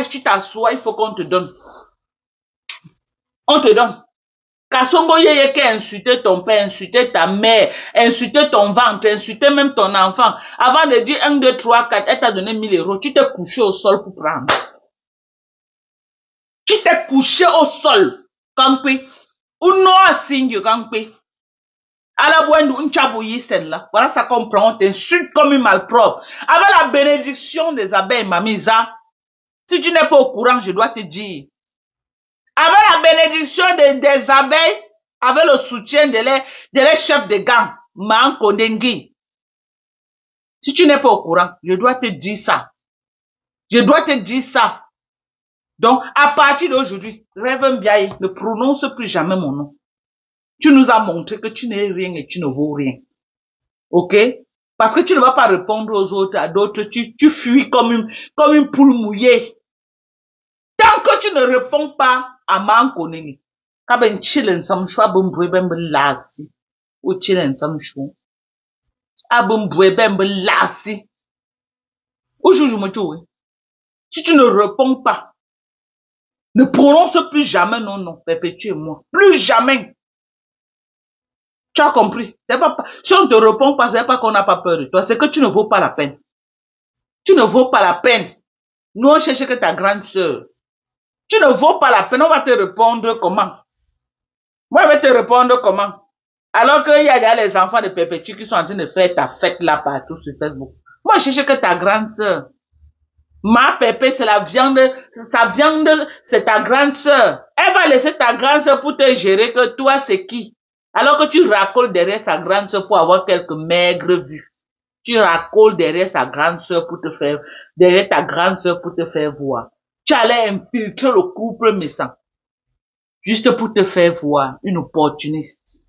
tu t'assois, il faut qu'on te donne. On te donne. Kasongo yeye qui a insulté ton père, insulté ta mère, insulté ton ventre, insulté même ton enfant. Avant de dire 1, 2, 3, 4, elle t'a donné 1000 euros. Tu t'es couché au sol pour prendre. Tu t'es couché au sol. Kankwe. Ou non, signe, kankwe. À la bonne, un chabouillis, celle-là. Voilà ça qu'on prend. On t'insulte comme une malpropre. Avec la bénédiction des abeilles, mamisa. Si tu n'es pas au courant, je dois te dire. Avec la bénédiction des abeilles, avec le soutien de les chefs de gang, Man Kondengi. Si tu n'es pas au courant, je dois te dire ça. Je dois te dire ça. Donc, à partir d'aujourd'hui, Rêve Mbiaye, ne prononce plus jamais mon nom. Tu nous as montré que tu n'es rien et tu ne vaux rien. Ok? Parce que tu ne vas pas répondre aux autres, à d'autres, tu fuis comme une poule mouillée. Tant que tu ne réponds pas à Mankoneni, kaben chillen sam chou abum bweben lasi, ou chillen sam chou, abum bweben lasi, ou joujou me choué. Si tu ne réponds pas, ne prononce plus jamais non, perpétue-moi. Plus jamais. Tu as compris? Si on ne te répond pas, c'est pas qu'on n'a pas peur de toi, c'est que tu ne vaux pas la peine. Tu ne vaux pas la peine. Nous, on cherche que ta grande sœur. Tu ne vaux pas la peine, on va te répondre comment? Moi, je vais te répondre comment? Alors qu'il y a les enfants de Perpétue qui sont en train de faire ta fête là partout sur Facebook. Moi, je cherche que ta grande sœur. Ma Pépé, c'est la viande, sa viande, c'est ta grande sœur. Elle va laisser ta grande sœur pour te gérer que toi, c'est qui? Alors que tu racoles derrière sa grande sœur pour avoir quelques maigres vues. Tu racoles derrière sa grande sœur pour te faire, derrière ta grande sœur pour te faire voir. Tu allais infiltrer le couple méchant. Juste pour te faire voir, une opportuniste.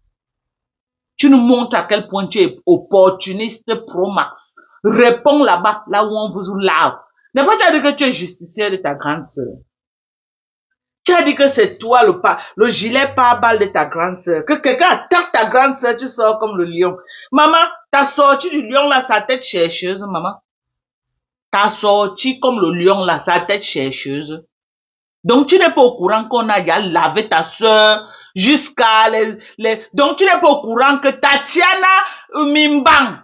Tu nous montres à quel point tu es opportuniste pro max. Réponds là-bas, là où on vous lave. N'est pas tu as dit que tu es justicier de ta grande sœur. Tu as dit que c'est toi le gilet pare-balles de ta grande sœur. Que quelqu'un attaque ta grande sœur, tu sors comme le lion. Maman, t'as sorti du lion là, sa tête chercheuse, maman. T'as sorti comme le lion là, sa tête chercheuse. Donc tu n'es pas au courant qu'on a déjà lavé ta sœur jusqu'à Donc tu n'es pas au courant que Tatiana Mimbang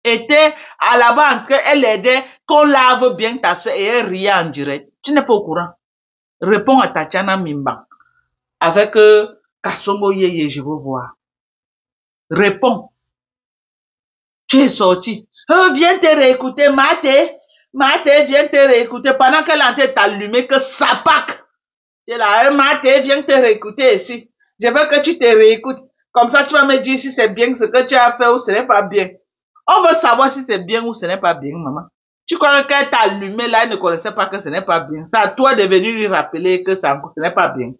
était à la banque, elle aidait qu'on lave bien ta sœur et elle riait en direct. Tu n'es pas au courant. Réponds à Tatiana Mimbang avec Kasongo Yeye, je veux voir. Réponds. Tu es sorti. Viens te réécouter, Maté, viens te réécouter pendant qu'elle est en train de t'allumer que ça pack. Tu es là, Maté, viens te réécouter ici. Je veux que tu te réécoutes. Comme ça, tu vas me dire si c'est bien ce que tu as fait ou ce n'est pas bien. On veut savoir si c'est bien ou ce n'est pas bien, maman. Tu crois qu'elle t'a allumé là, elle ne connaissait pas que ce n'est pas bien. C'est à toi de venir lui rappeler que ce n'est pas bien.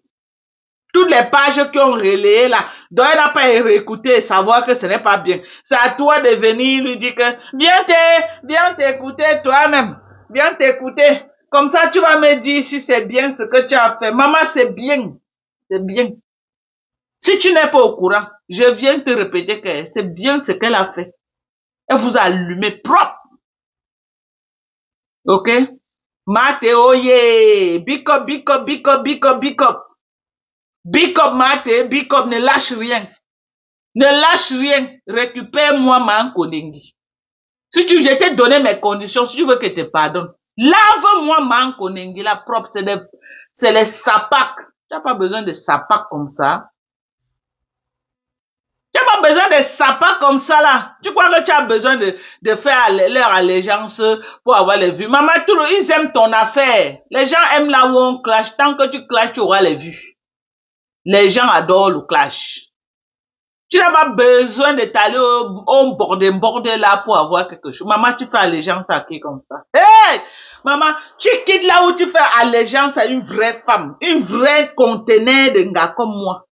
Toutes les pages qui ont relayé là, donc elle n'a pas réécouté et savoir que ce n'est pas bien. C'est à toi de venir lui dire que viens t'écouter toi-même. Viens t'écouter. Comme ça, tu vas me dire si c'est bien ce que tu as fait. Maman, c'est bien. C'est bien. Si tu n'es pas au courant, je viens te répéter que c'est bien ce qu'elle a fait. Elle vous a allumé propre. Ok? Mate, oh yeah. Big up, big up, big up, big up, big up. Big up, Mate, big up, ne lâche rien. Ne lâche rien. Récupère-moi ma Nkondengi. Si tu, je t'ai donné mes conditions, si tu veux que je te pardonne, lave-moi ma Nkondengi, la propre, c'est les sapacs. Tu n'as pas besoin de sapacs comme ça. Tu n'as pas besoin de sapacs comme ça là. Tu crois que tu as besoin de faire leur allégeance pour avoir les vues. Maman, ils aiment ton affaire. Les gens aiment là où on clash. Tant que tu clashes, tu auras les vues. Les gens adorent le clash. Tu n'as pas besoin de t'aller au bordel là pour avoir quelque chose. Maman, tu fais allégeance à qui comme ça? Hey! Maman, tu quittes là où tu fais allégeance à une vraie femme. Une vraie conteneur de gars comme moi.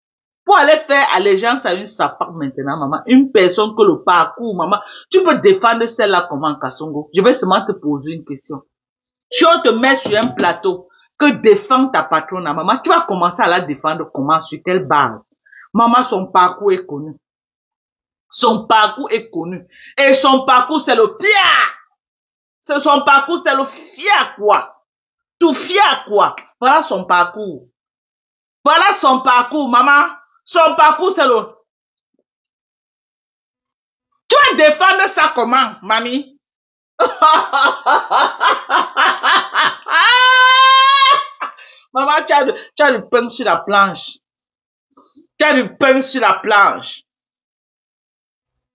Pour aller faire allégeance à une sapate maintenant, maman. Une personne que le parcours, maman. Tu peux défendre celle-là comment, Kassongo? Je vais seulement te poser une question. Si on te met sur un plateau, que défend ta patronne, maman, tu vas commencer à la défendre comment, sur quelle base? Maman, son parcours est connu. Son parcours est connu. Et son parcours, c'est le pire. Son parcours, c'est le fier quoi. Tout fier quoi. Voilà son parcours. Voilà son parcours, maman. Son parcours, c'est le... Tu vas défendre ça comment, mamie? Maman, tu as du pain sur la planche. Tu as du pain sur la planche.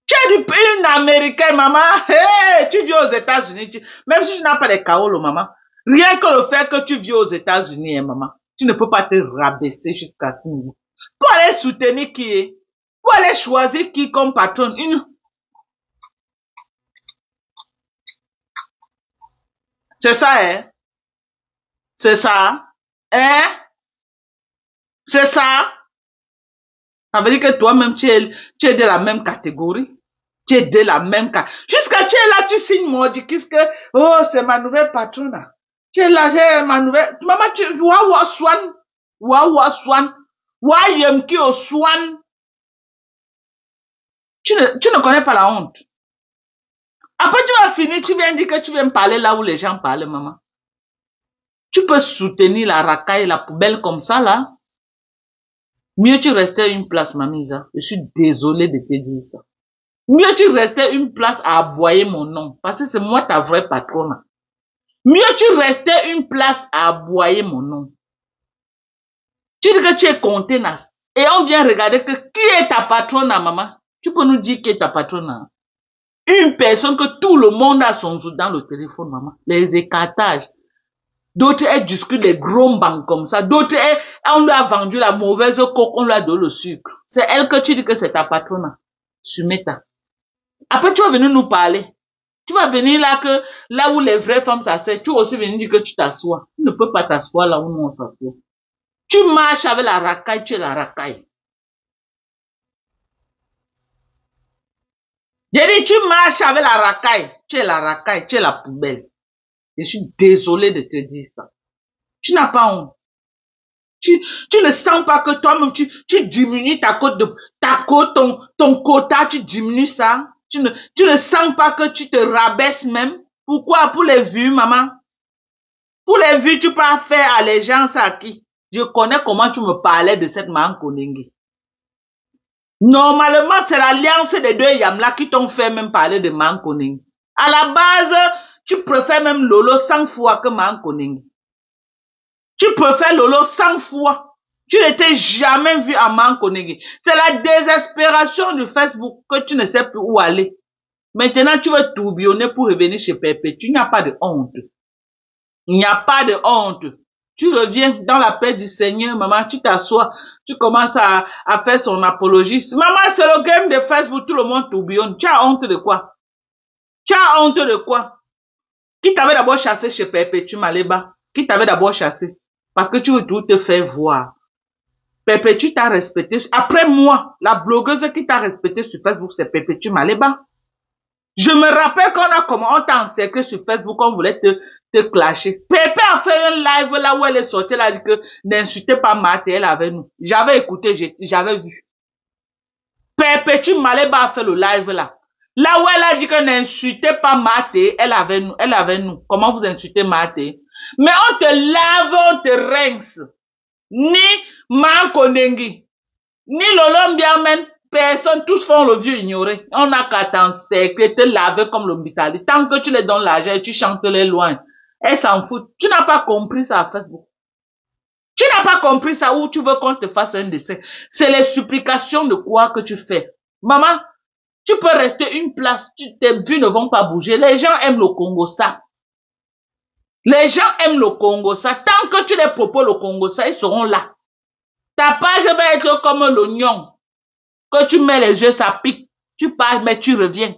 Tu as du pain américain, maman. Hey, tu vis aux États-Unis. Même si tu n'as pas de kaolo, maman. Rien que le fait que tu vis aux États-Unis, hein, maman. Tu ne peux pas te rabaisser jusqu'à ce niveau. Pour aller soutenir qui est. Pour aller choisir qui comme patronne. C'est ça, hein? C'est ça. Hein? C'est ça. Ça veut dire que toi-même, tu es de la même catégorie. Tu es de la même catégorie. Jusqu'à tu es là, tu signes maudit. Qu'est-ce que, oh, c'est ma nouvelle patronne. Tu es là, c'est ma nouvelle. Maman, tu, wa swan. Wa swan. Wa yemki o swan. Tu ne connais pas la honte. Après, tu vas finir, tu viens dire que tu viens me parler là où les gens parlent, maman. Tu peux soutenir la racaille, la poubelle comme ça, là. Mieux tu restais une place, mamisa. Je suis désolé de te dire ça. Mieux tu restais une place à aboyer mon nom. Parce que c'est moi ta vraie patronne. Mieux tu restais une place à aboyer mon nom. Tu dis que tu es contenace. Et on vient regarder que qui est ta patronne, maman. Tu peux nous dire qui est ta patronne. Une personne que tout le monde a son jour dans le téléphone, maman. Les écartages. D'autres, elles discutent des gros banques comme ça. D'autres, on lui a vendu la mauvaise coque, on lui a donné le sucre. C'est elle que tu dis que c'est ta patronne. Sumeta. Après, tu vas venir nous parler. Tu vas venir là que, là où les vraies femmes s'asseyent, tu vas aussi venir dire que tu t'assois. Tu ne peux pas t'asseoir là où nous on s'assoit. Tu marches avec la racaille, tu es la racaille. J'ai dit, tu marches avec la racaille, tu es la racaille, tu es la poubelle. Je suis désolé de te dire ça. Tu n'as pas honte. Tu ne sens pas que toi-même, tu diminues ta cote ton quota, tu diminues ça. Tu ne sens pas que tu te rabaisses même. Pourquoi? Pour les vues, maman. Pour les vues, tu peux faire allégeance à qui? Je connais comment tu me parlais de cette man Kondengi. Normalement, c'est l'alliance des deux Yamla qui t'ont fait même parler de man Kondengi. À la base, tu préfères même Lolo 100 fois que man Kondengi. Tu préfères Lolo 100 fois. Tu n'étais jamais vu à man Kondengi. C'est la désespération du Facebook que tu ne sais plus où aller. Maintenant, tu veux tourbillonner pour revenir chez Pépé. Tu n'as pas de honte. Il n'y a pas de honte. Tu reviens dans la paix du Seigneur, maman, tu t'assois, tu commences à faire son apologie. Maman, c'est le game de Facebook, tout le monde tourbillonne. Tu as honte de quoi? Tu as honte de quoi? Qui t'avait d'abord chassé chez Perpétue Maléba? Qui t'avait d'abord chassé? Parce que tu veux tout te faire voir. Perpétue t'a respecté. Après moi, la blogueuse qui t'a respecté sur Facebook, c'est Perpétue Maléba. Je me rappelle on t'a encerclé sur Facebook, on voulait te clasher. Pépé a fait un live là où elle est sortie, là, dit que n'insultez pas Marthe, elle avec nous. J'avais écouté, j'avais vu. Perpétue Maléba a fait le live là. Là où elle a dit que n'insultez pas Maté, elle avait nous. Comment vous insultez Maté? Mais on te lave, on te rince. Ni Mankondengi, ni Lolombiamen, personne, tous font le vieux ignoré. On n'a qu'à t'encercler, te laver comme l'hombitali. Tant que tu les donnes l'argent et tu chantes les loin, elle s'en fout. Tu n'as pas compris ça à Facebook. Tu n'as pas compris ça où tu veux qu'on te fasse un dessin. C'est les supplications de quoi que tu fais. Maman, tu peux rester une place, tes vues ne vont pas bouger. Les gens aiment le Congo ça. Les gens aiment le Congo ça. Tant que tu les proposes le Congo ça, ils seront là. Ta page va être comme l'oignon. Que tu mets les yeux, ça pique. Tu pars, mais tu reviens.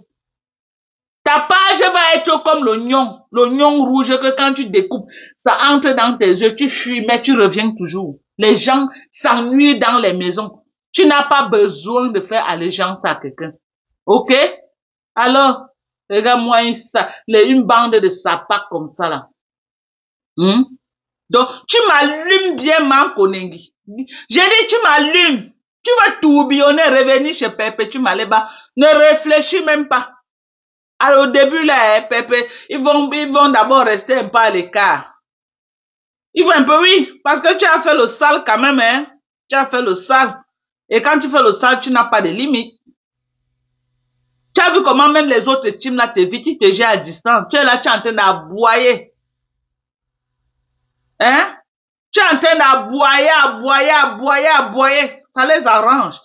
Ta page va être comme l'oignon. L'oignon rouge que quand tu découpes, ça entre dans tes yeux. Tu fuis, mais tu reviens toujours. Les gens s'ennuient dans les maisons. Tu n'as pas besoin de faire allégeance à quelqu'un. Ok? Alors, regarde-moi une bande de sapas comme ça là. Donc, tu m'allumes bien, Mankondengi. J'ai dit, tu m'allumes. Tu vas tourbillonner, revenir chez Pépé, tu m'allais-bas. Ne réfléchis même pas. Alors, au début, là, Pépé, ils vont d'abord rester un peu à l'écart. Ils vont un peu, oui, parce que tu as fait le sale quand même, hein. Tu as fait le sale. Et quand tu fais le sale, tu n'as pas de limite. Tu as vu comment même les autres teams là t'évitent, ils te gèrent à distance. Tu es là, tu es en train d'aboyer. Hein? Tu es en train d'aboyer. Ça les arrange.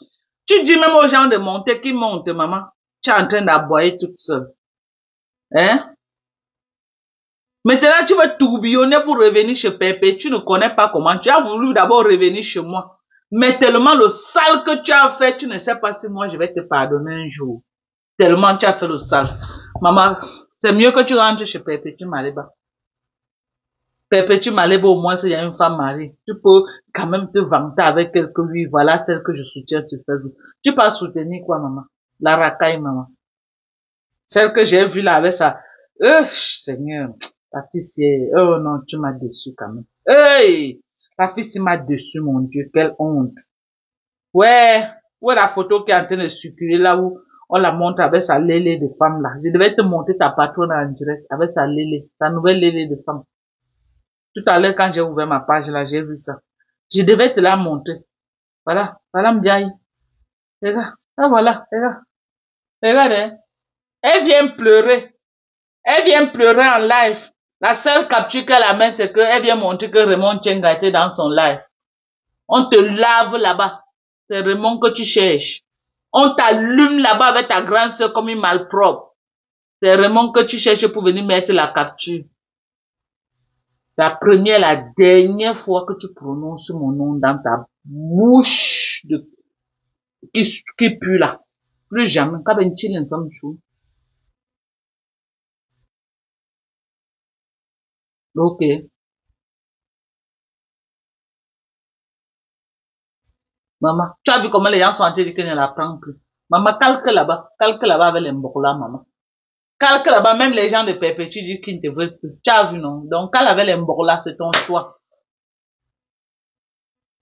Tu dis même aux gens de monter, qu'ils montent, maman. Tu es en train d'aboyer toute seule. Hein? Maintenant, tu veux tourbillonner pour revenir chez Pépé. Tu ne connais pas comment. Tu as voulu d'abord revenir chez moi. Mais tellement le sale que tu as fait, tu ne sais pas si moi je vais te pardonner un jour. Tellement tu as fait le sale. Maman, c'est mieux que tu rentres chez Pépé, tu m'allais-bas. Pépé, tu m'allais-bas au moins s'il y a une femme mariée. Tu peux quand même te vanter avec quelques oui, voilà celle que je soutiens sur Facebook. Tu peux soutenir quoi, maman? La racaille, maman. Celle que j'ai vue là avec ça. Seigneur, la fille c'est, oh non, tu m'as déçu quand même. Hey! La fille m'a déçu, mon Dieu, quelle honte. Ouais, ouais, la photo qui est en train de circuler là où on la montre avec sa lélé de femme là. Je devais te montrer ta patronne en direct avec sa lélé, sa nouvelle lélé de femme. Tout à l'heure, quand j'ai ouvert ma page là, j'ai vu ça. Je devais te la montrer. Voilà, voilà Mbiaye. Regarde, ah voilà, regarde. Regarde, hein. Elle vient pleurer. Elle vient pleurer en live. La seule capture qu'elle a mise, c'est qu'elle vient montrer que Raymond Tchenga était dans son live. On te lave là-bas. C'est Raymond que tu cherches. On t'allume là-bas avec ta grande sœur comme une malpropre. C'est Raymond que tu cherches pour venir mettre la capture. La première, la dernière fois que tu prononces mon nom dans ta bouche qui pue là. Plus jamais. Ok. Maman, tu as vu comment les gens sont en train de dire qu'ils ne la prennent plus. Maman, calque là-bas avec les mbokla, maman. Calque là-bas, même les gens de Perpétue disent qu'ils ne te veulent plus. Tu as vu, non? Donc, calque avec les mbokla, c'est ton choix.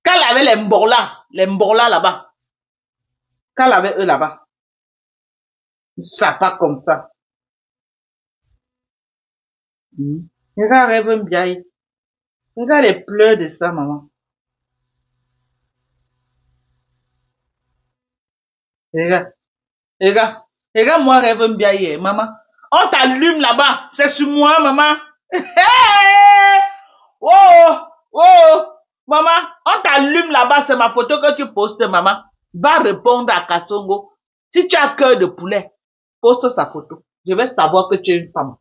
Calque avec les mbokla là-bas. Calque avec eux là-bas. Ça pas comme ça. Regarde, rêve bien. Regarde les pleurs de ça, maman. Regarde, regarde moi, rêve bien, maman. On t'allume là-bas. C'est sur moi, maman. Hey! Oh, oh, maman, on t'allume là-bas, c'est ma photo que tu postes, maman. Va répondre à Katsongo. Si tu as cœur de poulet, poste sa photo. Je vais savoir que tu es une femme.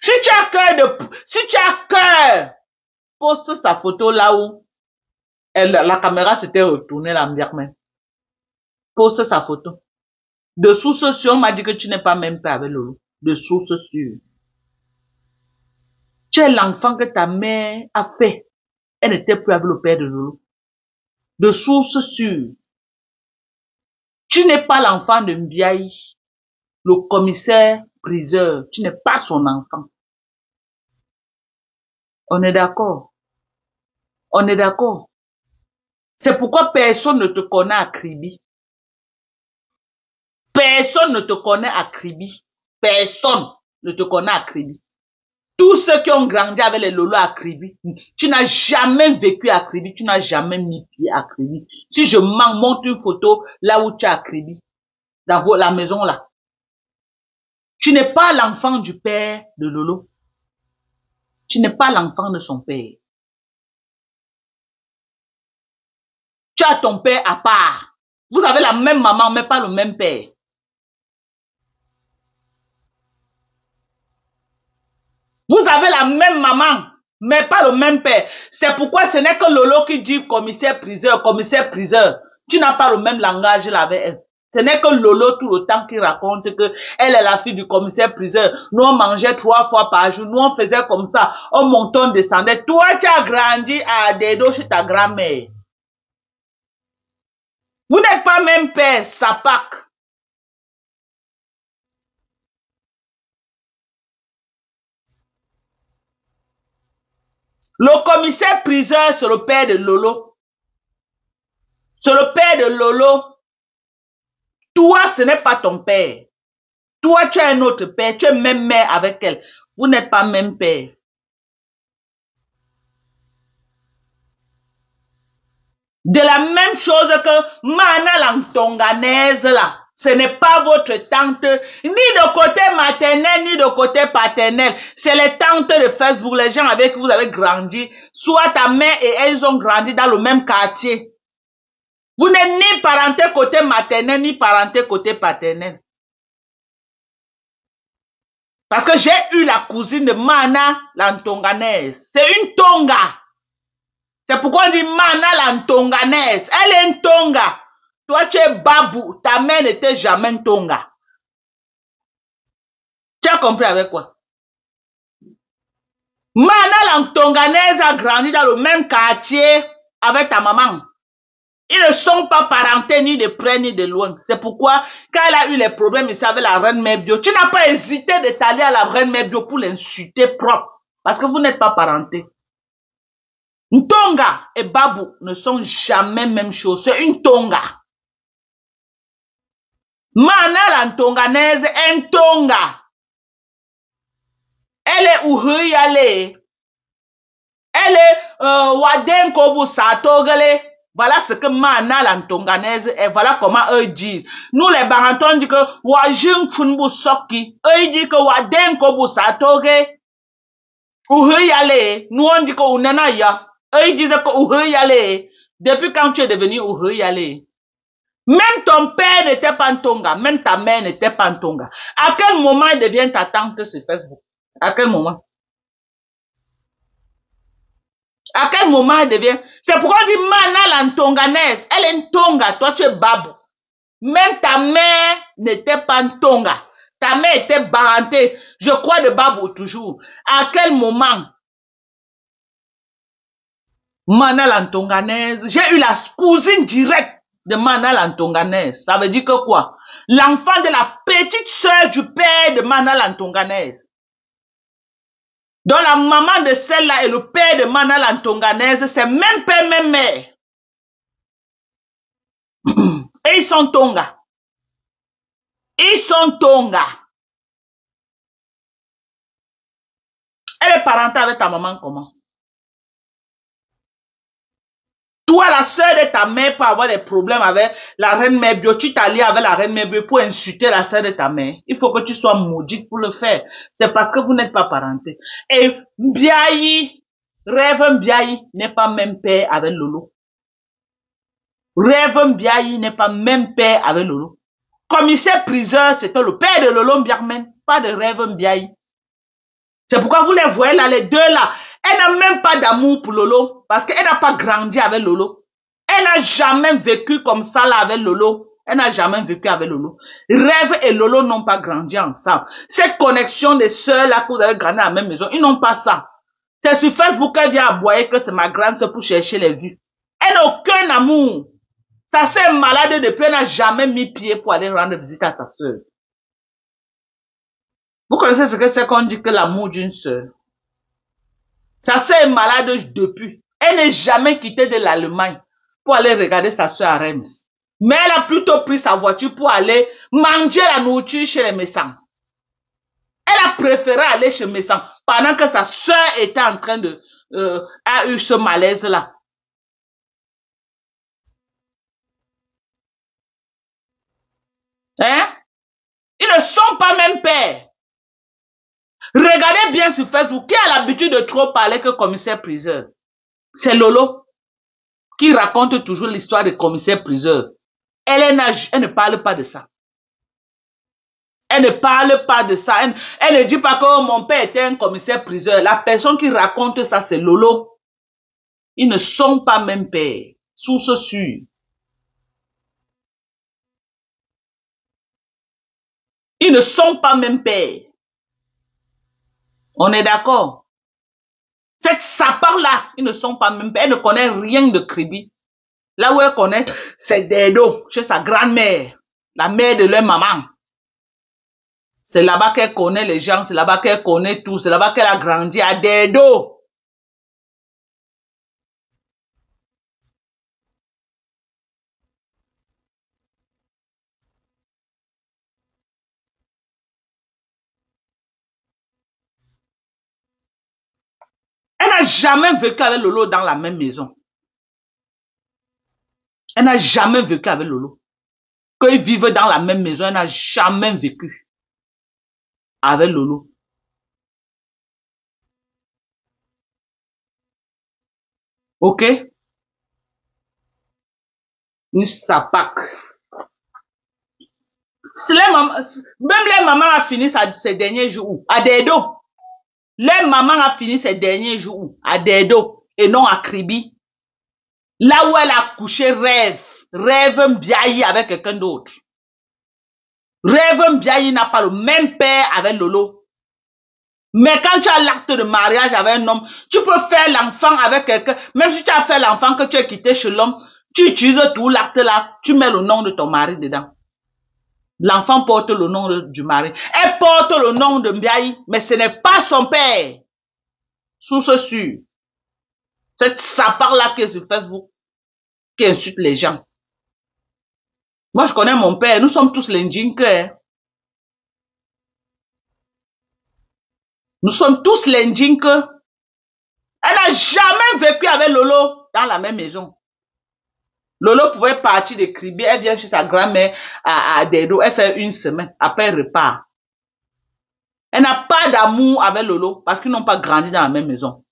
Si tu as cœur, poste sa photo là où la caméra s'était retournée là, poste sa photo. De source sûre, on m'a dit que tu n'es pas même pas avec Lolo. De source sûre. Tu es l'enfant que ta mère a fait. Elle n'était plus avec le père de Lolo. De source sûre. Tu n'es pas l'enfant de Mbiaye, le commissaire priseur. Tu n'es pas son enfant. On est d'accord. On est d'accord. C'est pourquoi personne ne te connaît à Kribi. Personne ne te connaît à Kribi. Personne ne te connaît à Kribi. Tous ceux qui ont grandi avec les lolos à Kribi, tu n'as jamais vécu à Kribi, tu n'as jamais mis pied à Kribi. Si je montre une photo là où tu es à Kribi, dans la maison là, tu n'es pas l'enfant du père de Lolo. Tu n'es pas l'enfant de son père. Tu as ton père à part. Vous avez la même maman, mais pas le même père. Vous avez la même maman, mais pas le même père. C'est pourquoi ce n'est que Lolo qui dit commissaire-priseur, commissaire-priseur. Tu n'as pas le même langage là avec elle. Ce n'est que Lolo tout le temps qui raconte que elle est la fille du commissaire-priseur. Nous on mangeait 3 fois par jour, nous on faisait comme ça, on montait, on descendait. Toi tu as grandi à Dedo chez ta grand-mère. Vous n'êtes pas même père, Sapak. Le commissaire-priseur, c'est le père de Lolo. C'est le père de Lolo. Toi, ce n'est pas ton père. Toi, tu as un autre père. Tu es même mère avec elle. Vous n'êtes pas même père. De la même chose que Mana Langtonganaise là. Ce n'est pas votre tante, ni de côté maternel, ni de côté paternel. C'est les tantes de Facebook, les gens avec qui vous avez grandi. Soit ta mère et elles ont grandi dans le même quartier. Vous n'êtes ni parenté côté maternel, ni parenté côté paternel. Parce que j'ai eu la cousine de Mana Lantonganaise. C'est une Tonga. C'est pourquoi on dit Mana Lantonganaise. Elle est une Tonga. Toi, tu es Babou. Ta mère n'était jamais une Tonga. Tu as compris avec quoi? Mana Lantonganaise a grandi dans le même quartier avec ta maman. Ils ne sont pas parentés ni de près ni de loin. C'est pourquoi, quand elle a eu les problèmes ici avec la reine Mère Bio, tu n'as pas hésité de t'aller à la reine Mère Bio pour l'insulter propre. Parce que vous n'êtes pas parentés. Ntonga et Babou ne sont jamais même chose. C'est une Tonga. Mana la Ntonganaise est une Tonga. Elle est Uhuyale. Elle est Wadenkobu Satogale. Voilà ce que Mana la Ntonganaise est. Voilà comment eux disent. Nous les Barantons disent que Wajung Funbu Soki. Eux disent que Wadenkobu Satoge. Uhuyale. Nous on dit que Unenaya. Eux disent que Uhuyale. Depuis quand tu es devenu Uhuyale? Même ton père n'était pas en Tonga, même ta mère n'était pas en Tonga. À quel moment elle devient ta tante sur Facebook? À quel moment? À quel moment elle devient? C'est pourquoi on dit Mana la Ntonganaise. Elle est une Tonga, toi tu es Babou. Même ta mère n'était pas en Tonga. Ta mère était barantée, je crois de Babou toujours. À quel moment? Mana la Ntonganaise. J'ai eu la cousine directe de Mana la Ntonganaise. Ça veut dire que quoi? L'enfant de la petite sœur du père de Mana la Ntonganaise. Donc la maman de celle-là et le père de Mana la Ntonganaise, c'est même père, même mère. Et ils sont Tonga. Ils sont Tonga. Elle est parentée avec ta maman comment? Toi, la sœur de ta mère peut avoir des problèmes avec la reine Mère Bio. Tu t'allies avec la reine Mère Bio pour insulter la sœur de ta mère. Il faut que tu sois maudite pour le faire. C'est parce que vous n'êtes pas parenté. Et Mbiayi, Rêve Mbiayi n'est pas même père avec Lolo. Rêve Mbiayi n'est pas même père avec Lolo. Commissaire priseur, c'était le père de Lolo Mbiarmen, pas de Rêve Mbiayi. C'est pourquoi vous les voyez là, les deux là. Elle n'a même pas d'amour pour Lolo, parce qu'elle n'a pas grandi avec Lolo. Elle n'a jamais vécu comme ça là avec Lolo. Elle n'a jamais vécu avec Lolo. Rêve et Lolo n'ont pas grandi ensemble. Cette connexion des sœurs là que vous avez grandi à la même maison, ils n'ont pas ça. C'est sur Facebook qu'elle vient aboyer que c'est ma grande sœur pour chercher les vues. Elle n'a aucun amour. Sa sœur est malade depuis, elle n'a jamais mis pied pour aller rendre visite à sa sœur. Vous connaissez ce que c'est qu'on dit que l'amour d'une sœur? Sa sœur est malade depuis. Elle n'est jamais quittée de l'Allemagne pour aller regarder sa sœur à Reims. Mais elle a plutôt pris sa voiture pour aller manger la nourriture chez les médecins. Elle a préféré aller chez le médecin pendant que sa soeur était en train de... a eu ce malaise-là. Hein? Ils ne sont pas même pères. Regardez bien sur Facebook, qui a l'habitude de trop parler que commissaire-priseur? C'est Lolo qui raconte toujours l'histoire de commissaire-priseur. Elle ne parle pas de ça. Elle ne parle pas de ça. Elle ne dit pas que mon père était un commissaire-priseur. La personne qui raconte ça, c'est Lolo. Ils ne sont pas même pères. Source sûre. Ils ne sont pas même pères. On est d'accord? Cette sapard-là, ils ne sont pas même pères. Elle ne connaît rien de Kribi. Là où elle connaît, c'est Dedo, chez sa grand-mère, la mère de leur maman. C'est là-bas qu'elle connaît les gens, c'est là-bas qu'elle connaît tout, c'est là-bas qu'elle a grandi à Dedo. Elle n'a jamais vécu avec Lolo dans la même maison. Elle n'a jamais vécu avec Lolo. Qu'ils vivent dans la même maison, elle n'a jamais vécu avec Lolo. Ok? Une sapac. Même les mamans a fini ces derniers jours à Dedo. Les mamans a fini ces derniers jours à Dedo et non à Kribi. Là où elle a couché Rêve Mbiaye avec quelqu'un d'autre. Rêve Mbiaye n'a pas le même père avec Lolo. Mais quand tu as l'acte de mariage avec un homme, tu peux faire l'enfant avec quelqu'un. Même si tu as fait l'enfant que tu as quitté chez l'homme, tu utilises tout l'acte là, tu mets le nom de ton mari dedans. L'enfant porte le nom du mari. Elle porte le nom de Mbiaye, mais ce n'est pas son père. Source sûre. Cette sapard-là qui est sur Facebook, qui insulte les gens. Moi, je connais mon père. Nous sommes tous les Ndjinke. Nous sommes tous les Ndjinke. Elle n'a jamais vécu avec Lolo dans la même maison. Lolo pouvait partir de Kribi. Elle vient chez sa grand-mère à Dedo. Elle fait une semaine. Après, elle repart. Elle n'a pas d'amour avec Lolo parce qu'ils n'ont pas grandi dans la même maison.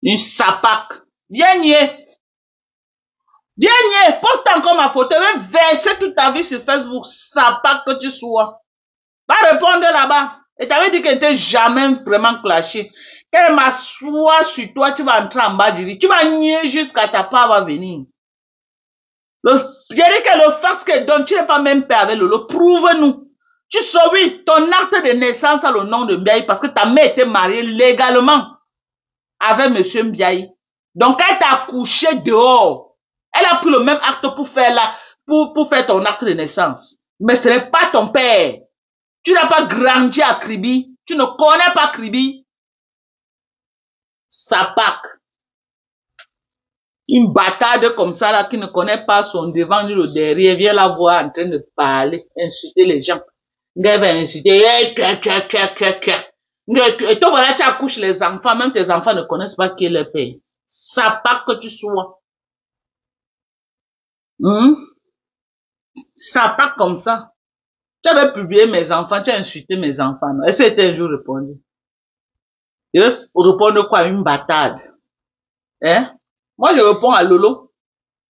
Une sapac. Viens nier. Viens nier. Poste encore ma photo. Viens verser toute ta vie sur Facebook. Sapac que tu sois. Va répondre là-bas. Et t'avais dit qu'elle n'était jamais vraiment clashée. Quand elle m'assoit sur toi, tu vas entrer en bas du lit. Tu vas nier jusqu'à ta part va venir. Je dis que le fax qu'elle donne, tu n'es pas même père avec Lolo. Prouve-nous. Tu sais, oui, ton acte de naissance a le nom de Mbiaye parce que ta mère était mariée légalement avec monsieur Mbiaye. Donc, elle t'a couché dehors. Elle a pris le même acte pour faire pour faire ton acte de naissance. Mais ce n'est pas ton père. Tu n'as pas grandi à Kribi. Tu ne connais pas Kribi. Sapac. Une bâtarde comme ça là qui ne connaît pas son devant ni le derrière. Viens la voir en train de parler, insulter les gens. Elle va insulter. Et toi voilà, tu accouches les enfants. Même tes enfants ne connaissent pas qui est le père. Sapac que tu sois. Sapac comme ça. Tu avais publié mes enfants, tu as insulté mes enfants. Est-ce que tu as un jour répondu? Je vais répondre quoi? Une bâtarde. Hein? Moi, je réponds à Lolo.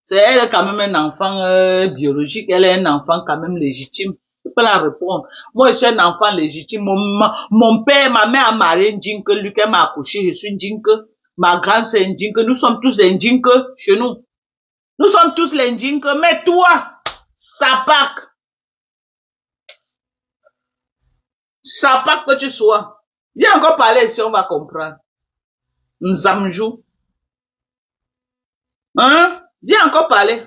C'est elle quand même un enfant biologique. Elle est un enfant quand même légitime. Je peux la répondre. Moi, je suis un enfant légitime. Mon père, ma mère a marié un Ndjinke. Lui, elle m'a accouché. Je suis Ndjinke. Ma grande, c'est un Ndjinke. Nous sommes tous des Ndjinke chez nous. Nous sommes tous les Ndjinke. Mais toi, Sapac. Sapac que tu sois. Viens encore parler ici, on va comprendre. Nzamjou. Hein? Viens encore parler.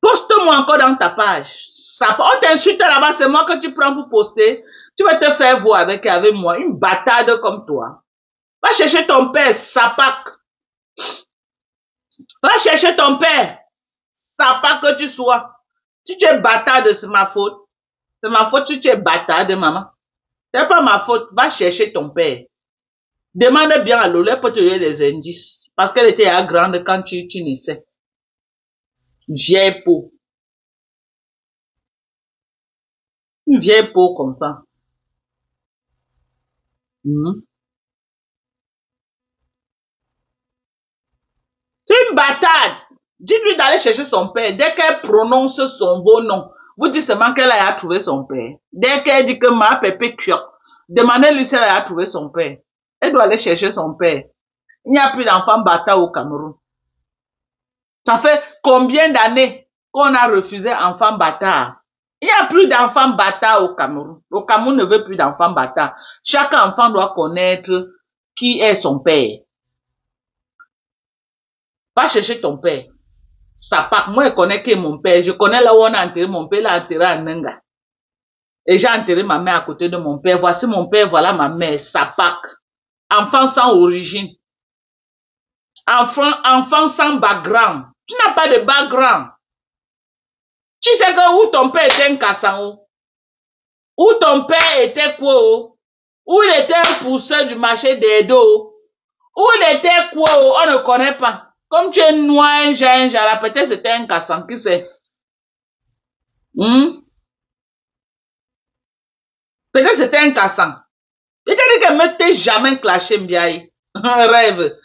Poste-moi encore dans ta page. On t'insulte là-bas, c'est moi que tu prends pour poster. Tu vas te faire voir avec moi. Une bâtarde comme toi. Va chercher ton père, Sapac. Va chercher ton père. Ça pas que tu sois. Si tu es bâtard, c'est ma faute. C'est ma faute si tu es bâtard de maman. C'est pas ma faute. Va chercher ton père. Demande bien à Lola pour te donner les indices. Parce qu'elle était à grande quand tu naissais. Vieille peau. Une vieille peau comme ça. C'est une bâtarde. Dites-lui d'aller chercher son père. Dès qu'elle prononce son beau nom, vous dites seulement qu'elle a trouvé son père. Dès qu'elle dit que ma pépé cuire, demandez-lui si elle a trouvé son père. Elle doit aller chercher son père. Il n'y a plus d'enfants bâtards au Cameroun. Ça fait combien d'années qu'on a refusé enfants bâtards? Il n'y a plus d'enfants bâtards au Cameroun. Le Cameroun ne veut plus d'enfants bâtards. Chaque enfant doit connaître qui est son père. Va chercher ton père. Ça part. Moi, je connais qui est mon père. Je connais là où on a enterré mon père. Là, enterré à Nenga. Et j'ai enterré ma mère à côté de mon père. Voici mon père, voilà ma mère. Ça part. Enfant sans origine. Enfant sans background. Tu n'as pas de background. Tu sais que où ton père était un cassan, où ton père était quoi, où il était un pousseur du marché des dos, où il était quoi, on ne connaît pas. Comme tu es noir, un genre, peut-être c'était un cassan, qui sait. Peut-être c'était un cassan. Il t'a dit que ne t'es jamais clashé, Mbiaye. Un rêve.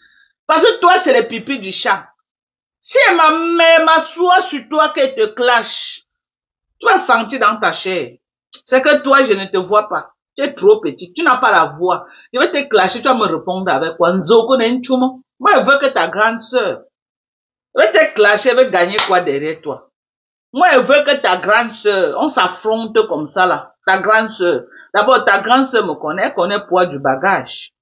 Parce que toi, c'est le pipi du chat. Si ma mère m'assoit sur toi qu'elle te clash, tu vas sentir dans ta chair. C'est que toi, je ne te vois pas. Tu es trop petit. Tu n'as pas la voix. Je vais te clasher. Tu vas me répondre avec quoi? Nzoko n'enchumo. Moi, je veux que ta grande sœur. Je vais te clasher. Je vais gagner quoi derrière toi? Moi, je veux que ta grande sœur, on s'affronte comme ça là. Ta grande sœur. D'abord, ta grande sœur me connaît. Elle connaît le poids du bagage.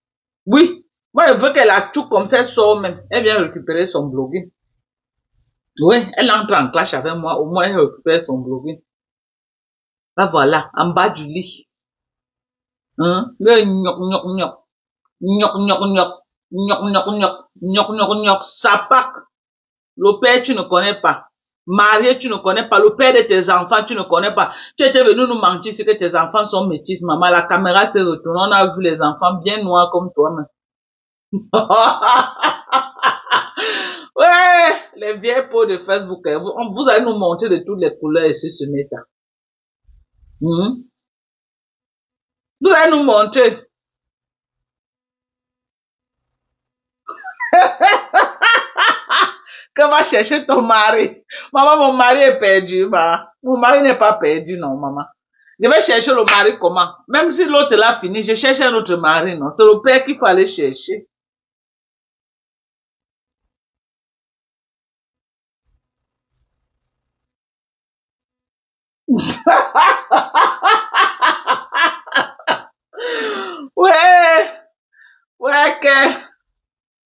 Oui. Moi, je veux qu'elle a tout comme ça, elle sort même. Elle vient récupérer son blogging. Oui, elle entre en clash avec moi. Au moins, elle récupère son blogging. Là, voilà, en bas du lit. Hein? Le sapac. Le père, tu ne connais pas. Marié, tu ne connais pas. Le père de tes enfants, tu ne connais pas. Tu étais venu nous mentir sur que tes enfants sont métis, maman. La caméra s'est retournée. On a vu les enfants bien noirs comme toi-même. Ouais, les vieilles peaux de Facebook. Vous allez nous montrer de toutes les couleurs ici ce matin. Vous allez nous montrer. Que va chercher ton mari. Maman, mon mari est perdu, ma. Mon mari n'est pas perdu, non, maman. Je vais chercher le mari comment? Même si l'autre l'a fini, je cherche un autre mari, non. C'est le père qu'il faut aller chercher. Ouais, ouais, que,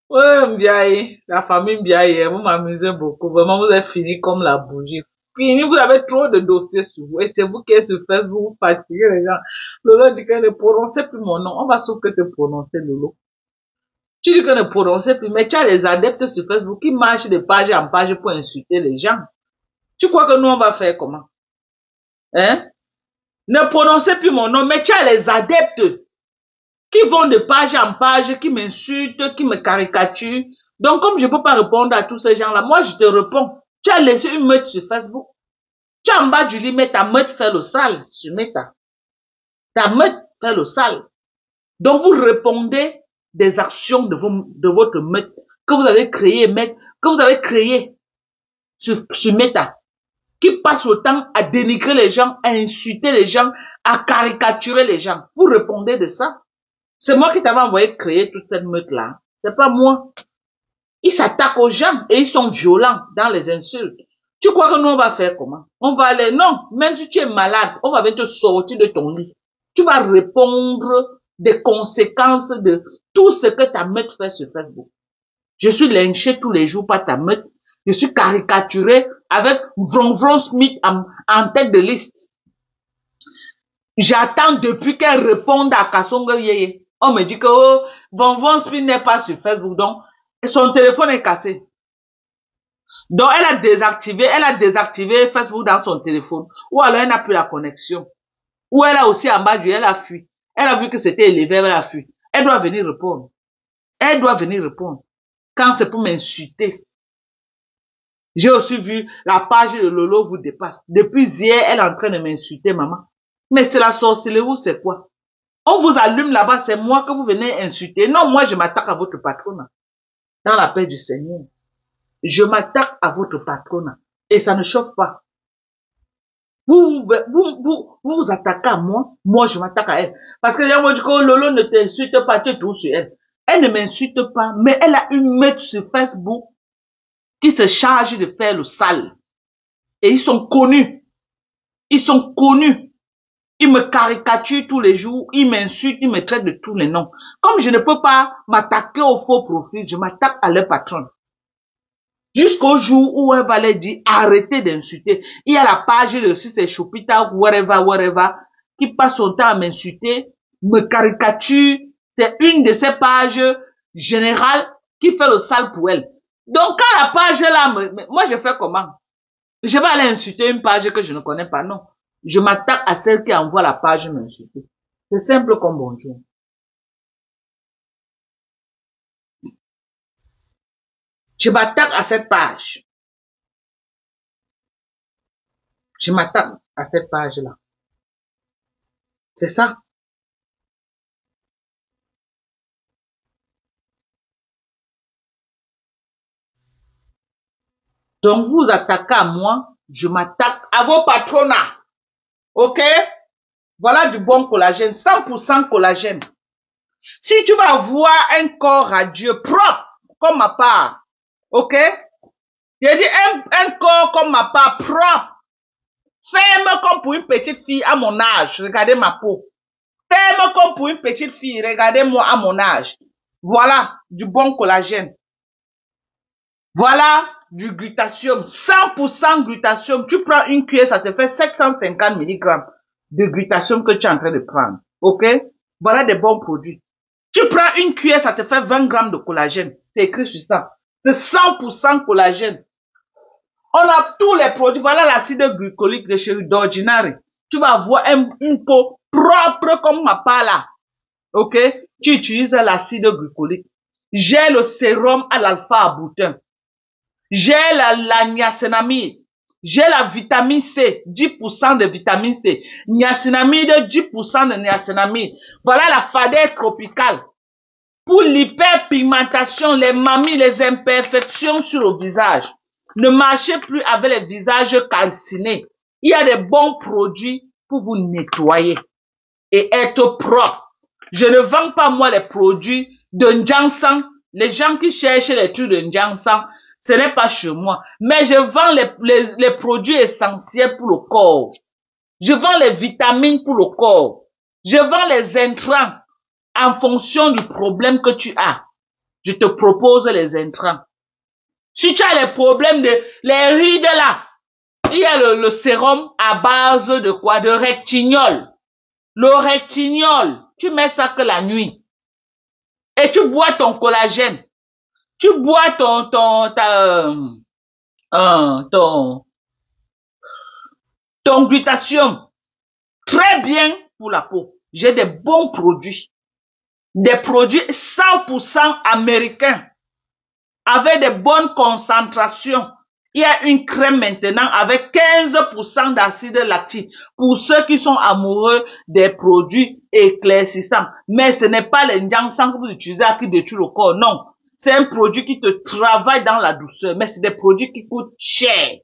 ouais, Mbiaye, la famille Mbiaye, vous m'amusez beaucoup. Vraiment, vous êtes fini comme la bougie. Fini, vous avez trop de dossiers sur vous. Et c'est vous qui êtes sur Facebook, vous fatiguez les gens. Lolo dit que ne prononcez plus mon nom. On va sauf que te prononcer, Lolo. Tu dis que ne prononcez plus, mais tu as les adeptes sur Facebook qui marchent de page en page pour insulter les gens. Tu crois que nous, on va faire comment? Hein? Ne prononcez plus mon nom, mais tu as les adeptes qui vont de page en page, qui m'insultent, qui me caricaturent. Donc, comme je ne peux pas répondre à tous ces gens-là, moi, je te réponds. Tu as laissé une meute sur Facebook. Tu as en bas du lit, mais ta meute fait le sale sur Meta. Ta meute fait le sale. Donc, vous répondez des actions de votre meute que vous avez créé, que vous avez créé sur Meta, qui passe le temps à dénigrer les gens, à insulter les gens, à caricaturer les gens. Vous répondez de ça. C'est moi qui t'avais envoyé créer toute cette meute-là. C'est pas moi. Ils s'attaquent aux gens et ils sont violents dans les insultes. Tu crois que nous, on va faire comment? On va aller, non, même si tu es malade, on va te sortir de ton lit. Tu vas répondre des conséquences de tout ce que ta meute fait sur Facebook. Je suis lynché tous les jours par ta meute. Je suis caricaturé avec Vron Smith en tête de liste. J'attends depuis qu'elle réponde à Kasongo Yeye. On me dit que oh, Vron Smith n'est pas sur Facebook, donc son téléphone est cassé. Donc, elle a désactivé Facebook dans son téléphone. Ou alors, elle n'a plus la connexion. Ou elle a aussi en bas, elle a fui. Elle a vu que c'était élevé, elle a fui. Elle doit venir répondre. Elle doit venir répondre. Quand c'est pour m'insulter. J'ai aussi vu la page de Lolo vous dépasse. Depuis hier, elle est en train de m'insulter, maman. Mais c'est la sorcellerie ou c'est quoi? On vous allume là-bas, c'est moi que vous venez insulter. Non, moi, je m'attaque à votre patronat. Dans la paix du Seigneur. Je m'attaque à votre patronat. Et ça ne chauffe pas. Vous vous attaquez à moi, moi je m'attaque à elle. Parce que les gens vont dire que Lolo ne t'insulte pas, tu es tout sur elle. Elle ne m'insulte pas, mais elle a une meute sur Facebook qui se charge de faire le sale. Et ils sont connus. Ils sont connus. Ils me caricaturent tous les jours, ils m'insultent, ils me traitent de tous les noms. Comme je ne peux pas m'attaquer au faux profil, je m'attaque à leur patron. Jusqu'au jour où elle va leur dire, arrêtez d'insulter. Il y a la page de si c'est Choupita, whatever, qui passe son temps à m'insulter, me caricature. C'est une de ces pages générales qui fait le sale pour elle. Donc, quand la page est là, moi, je fais comment? Je vais aller insulter une page que je ne connais pas, non. Je m'attaque à celle qui envoie la page m'insulter. C'est simple comme bonjour. Je m'attaque à cette page. Je m'attaque à cette page-là. C'est ça. Donc, vous attaquez à moi, je m'attaque à vos patronats. OK? Voilà du bon collagène, 100% collagène. Si tu vas voir un corps radieux propre, comme ma part, OK? J'ai dit un corps comme ma part propre, ferme comme pour une petite fille à mon âge. Regardez ma peau. Ferme comme pour une petite fille. Regardez-moi à mon âge. Voilà du bon collagène. Voilà du glutathium. 100% glutathium. Tu prends une cuillère, ça te fait 750 mg de glutathium que tu es en train de prendre. OK? Voilà des bons produits. Tu prends une cuillère, ça te fait 20 grammes de collagène. C'est écrit sur ça. C'est 100% collagène. On a tous les produits. Voilà l'acide glycolique de chez d'Ordinary. Tu vas avoir une peau propre comme ma part là. OK? Tu utilises l'acide glycolique. J'ai le sérum à l'alpha-arbutin. J'ai la niacinamide. J'ai la vitamine C, 10% de vitamine C. Niacinamide, 10% de niacinamide. Voilà la fadette tropicale. Pour l'hyperpigmentation, les mamies, les imperfections sur le visage. Ne marchez plus avec les visages calcinés. Il y a des bons produits pour vous nettoyer et être propre. Je ne vends pas moi les produits de Njansan. Les gens qui cherchent les trucs de Njansan, ce n'est pas chez moi. Mais je vends les produits essentiels pour le corps. Je vends les vitamines pour le corps. Je vends les intrants en fonction du problème que tu as. Je te propose les intrants. Si tu as les problèmes de les rides là, il y a le sérum à base de quoi? De rectignol. Le rectignol, tu mets ça que la nuit. Et tu bois ton collagène. Tu bois ton glutathium. Très bien pour la peau. J'ai des bons produits. Des produits 100% américains. Avec des bonnes concentrations. Il y a une crème maintenant avec 15% d'acide lactique pour ceux qui sont amoureux des produits éclaircissants. Mais ce n'est pas les Njansan que vous utilisez qui détruit le corps. Non. C'est un produit qui te travaille dans la douceur. Mais c'est des produits qui coûtent cher.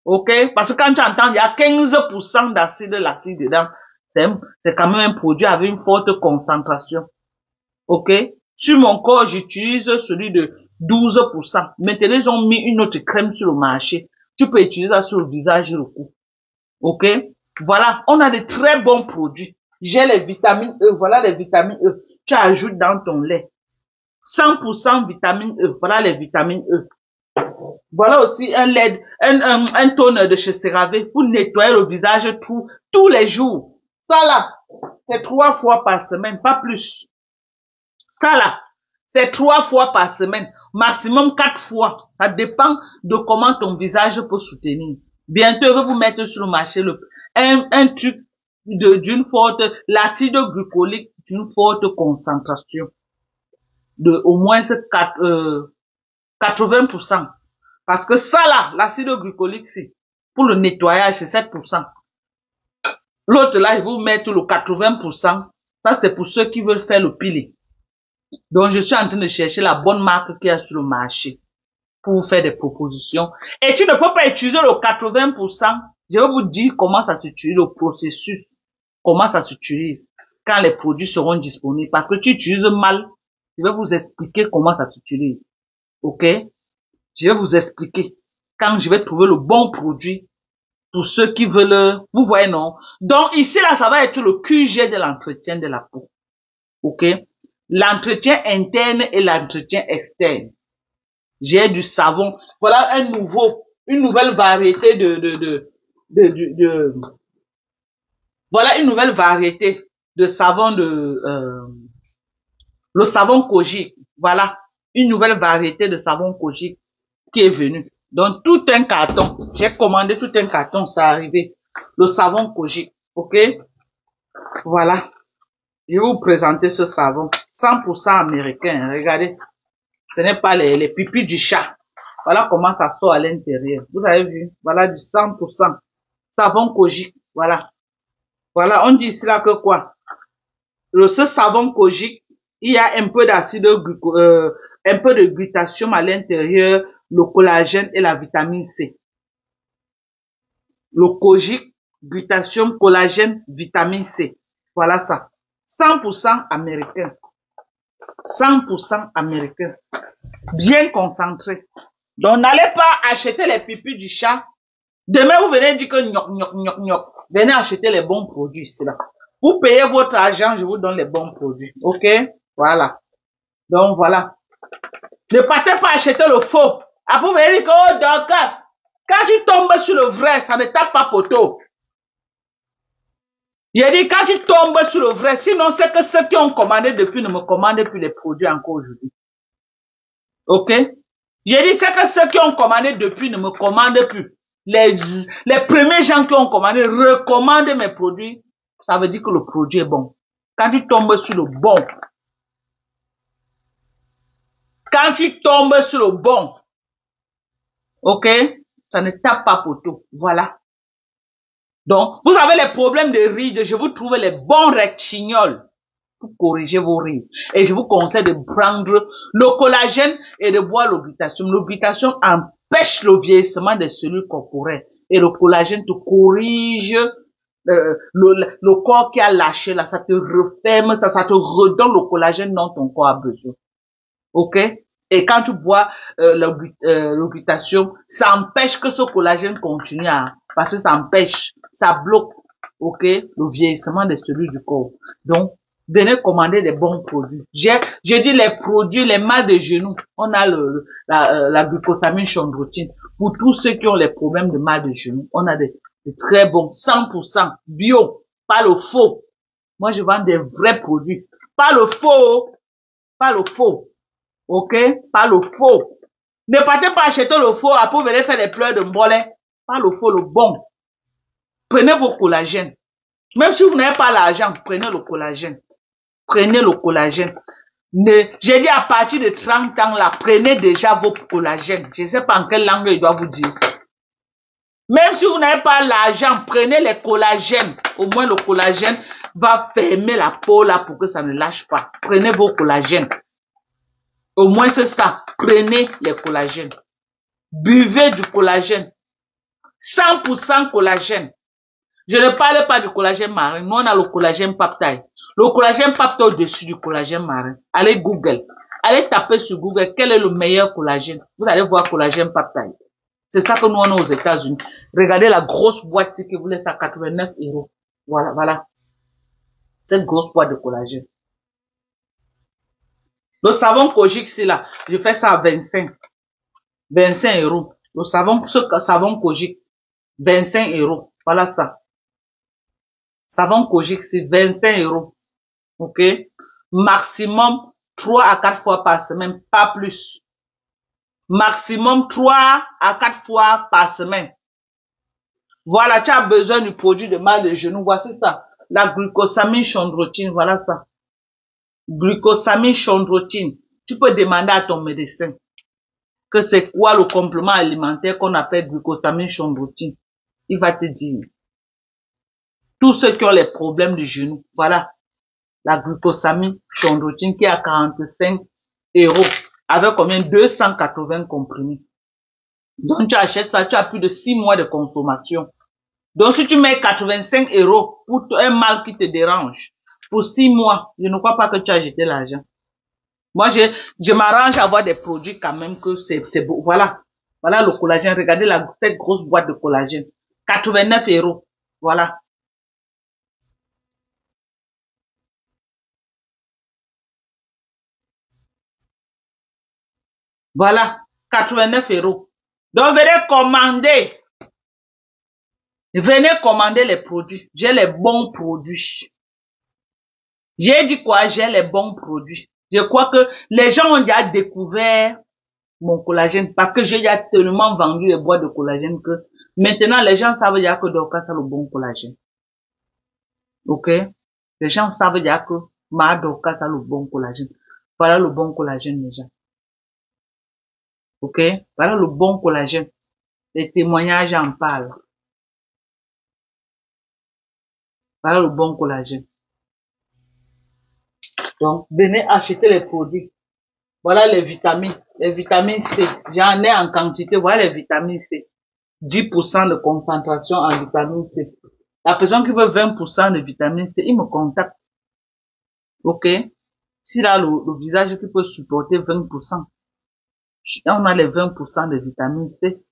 OK? Parce que quand tu entends, il y a 15% d'acide lactique dedans. C'est quand même un produit avec une forte concentration. OK? Sur mon corps, j'utilise celui de 12%. Maintenant, ils ont mis une autre crème sur le marché. Tu peux utiliser ça sur le visage et le cou. OK? Voilà. On a de très bons produits. J'ai les vitamines E. Voilà les vitamines E. Tu ajoutes dans ton lait. 100% vitamine E. Voilà les vitamines E. Voilà aussi un lait, un toner de chez CeraVe pour nettoyer le visage tous les jours. Ça là, c'est 3 fois par semaine, pas plus. Ça là, c'est 3 fois par semaine. maximum 4 fois. Ça dépend de comment ton visage peut soutenir. Bientôt, je vais vous mettre sur le marché un truc d'une forte, l'acide glycolique d'une forte concentration de au moins 80%. Parce que ça là, l'acide glycolique, c'est pour le nettoyage, c'est 7%. L'autre là, je vais vous mettre le 80%. Ça, c'est pour ceux qui veulent faire le peeling. Donc, je suis en train de chercher la bonne marque qu'il y a sur le marché pour vous faire des propositions. Et tu ne peux pas utiliser le 80%. Je vais vous dire comment ça s'utilise, le processus, comment ça s'utilise quand les produits seront disponibles. Parce que tu utilises mal, je vais vous expliquer comment ça s'utilise. OK? Je vais vous expliquer quand je vais trouver le bon produit pour ceux qui veulent, vous voyez, non? Donc, ici, là, ça va être le QG de l'entretien de la peau. OK? L'entretien interne et l'entretien externe. J'ai du savon. Voilà une nouvelle variété voilà une nouvelle variété de savon le savon Kojic. Voilà. Une nouvelle variété de savon Kojic qui est venue. Donc, tout un carton. J'ai commandé tout un carton, ça arrivé. Le savon Kojic. OK? Voilà. Je vais vous présenter ce savon. 100% américain. Regardez. Ce n'est pas les pipis du chat. Voilà comment ça sort à l'intérieur. Vous avez vu? Voilà du 100%. Savon Kojic. Voilà. Voilà. On dit ici là que quoi? Ce savon Kojic, il y a un peu d'acide, un peu de glutathion à l'intérieur, le collagène et la vitamine C. Le Kojic, glutathion, collagène, vitamine C. Voilà ça. 100% américain. 100% américain. Bien concentré. Donc, n'allez pas acheter les pipis du chat. Demain, vous venez dire que gnoc. Venez acheter les bons produits, c'est là. Vous payez votre argent, je vous donne les bons produits. OK? Voilà. Donc, voilà. Ne partez pas acheter le faux. Après, vous venez dire que, oh, Dorcas, quand tu tombes sur le vrai, ça ne tape pas poteau. J'ai dit, quand tu tombes sur le vrai, sinon c'est que ceux qui ont commandé depuis ne me commandent plus les produits encore aujourd'hui. OK? J'ai dit, c'est que ceux qui ont commandé depuis ne me commandent plus. Les premiers gens qui ont commandé recommandent mes produits. Ça veut dire que le produit est bon. Quand tu tombes sur le bon, OK, ça ne tape pas poteau. Voilà. Donc, vous avez les problèmes de rides, je vous trouve les bons rectignols pour corriger vos rides. Et je vous conseille de prendre le collagène et de boire l'obligation. L'obligation empêche le vieillissement des cellules corporelles. Et le collagène te corrige le corps qui a lâché là, ça te referme, ça te redonne le collagène dont ton corps a besoin. OK? Et quand tu bois l'obligation, ça empêche que ce collagène continue parce que ça empêche, ça bloque, OK, le vieillissement des cellules du corps. Donc, venez commander des bons produits. J'ai dit les produits, les mal de genoux. On a la glucosamine chondroïtine. Pour tous ceux qui ont les problèmes de mal de genoux, on a des très bons, 100% bio, pas le faux. Moi, je vends des vrais produits. Pas le faux, pas le faux. OK? Pas le faux. Ne partez pas acheter le faux, après vous venez faire des pleurs de mbolet. Pas le faux, le bon. Prenez vos collagènes. Même si vous n'avez pas l'argent, prenez le collagène. Prenez le collagène. J'ai dit à partir de 30 ans là, prenez déjà vos collagènes. Je ne sais pas en quelle langue je dois vous dire ça. Même si vous n'avez pas l'argent, prenez les collagènes. Au moins le collagène va fermer la peau là pour que ça ne lâche pas. Prenez vos collagènes. Au moins c'est ça. Prenez les collagènes. Buvez du collagène. 100% collagène. Je ne parle pas du collagène marin. Nous, on a le collagène peptide. Le collagène peptide au-dessus du collagène marin. Allez Google. Allez taper sur Google quel est le meilleur collagène. Vous allez voir collagène peptide. C'est ça que nous, on a aux États-Unis. Regardez la grosse boîte qui vous laisse à 89 €. Voilà, voilà. Cette grosse boîte de collagène. Le savon Kojic, c'est là. Je fais ça à 25 €. Le savon, ce savon Kojic, 25 €. Voilà ça. Savon Kojic, c'est 25 €. OK? Maximum 3 à 4 fois par semaine, pas plus. maximum 3 à 4 fois par semaine. Voilà, tu as besoin du produit de mal de genou. Voici ça. La glucosamine chondroïtine, voilà ça. Glucosamine chondroïtine. Tu peux demander à ton médecin que c'est quoi le complément alimentaire qu'on appelle glucosamine chondroïtine. Il va te dire. Tous ceux qui ont les problèmes de genoux, voilà. La glucosamine chondroïtine qui est à 45 € avec combien? 280 comprimés. Donc tu achètes ça, tu as plus de 6 mois de consommation. Donc si tu mets 85 € pour un mal qui te dérange, pour 6 mois, je ne crois pas que tu as jeté l'argent. Moi, je m'arrange à avoir des produits quand même que c'est beau. Voilà. Voilà le collagène. Regardez cette grosse boîte de collagène. 89 €. Voilà. Voilà. 89 €. Donc, venez commander. Venez commander les produits. J'ai les bons produits. J'ai dit quoi? J'ai les bons produits. Je crois que les gens ont déjà découvert mon collagène parce que j'ai déjà tellement vendu les boîtes de collagène que maintenant les gens savent déjà que Dorcas a le bon collagène. Ok? Les gens savent déjà que ma Dorcas a le bon collagène. Voilà le bon collagène déjà. Ok? Voilà le bon collagène. Les témoignages en parlent. Voilà le bon collagène. Donc, venez acheter les produits. Voilà les vitamines. Les vitamines C. J'en ai en quantité. Voilà les vitamines C. 10% de concentration en vitamine C. La personne qui veut 20% de vitamine C, il me contacte. Ok? S'il a le visage qui peut supporter 20%, on a les 20% de vitamine C.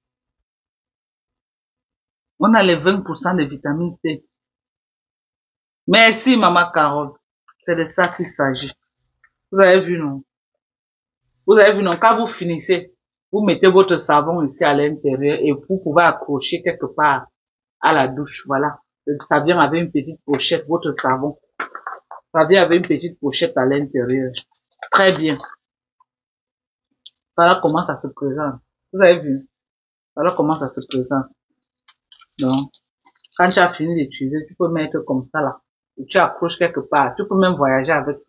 On a les 20% de vitamine C. Merci, maman Carole. C'est de ça qu'il s'agit. Vous avez vu, non? Vous avez vu, non? Quand vous finissez, vous mettez votre savon ici à l'intérieur et vous pouvez accrocher quelque part à la douche. Voilà. Ça vient avec une petite pochette, votre savon. Ça vient avec une petite pochette à l'intérieur. Très bien. Voilà comment ça se présente. Vous avez vu? Voilà comment ça se présente. Donc, quand tu as fini d'utiliser, tu peux mettre comme ça là. Et tu accroches quelque part. Tu peux même voyager avec.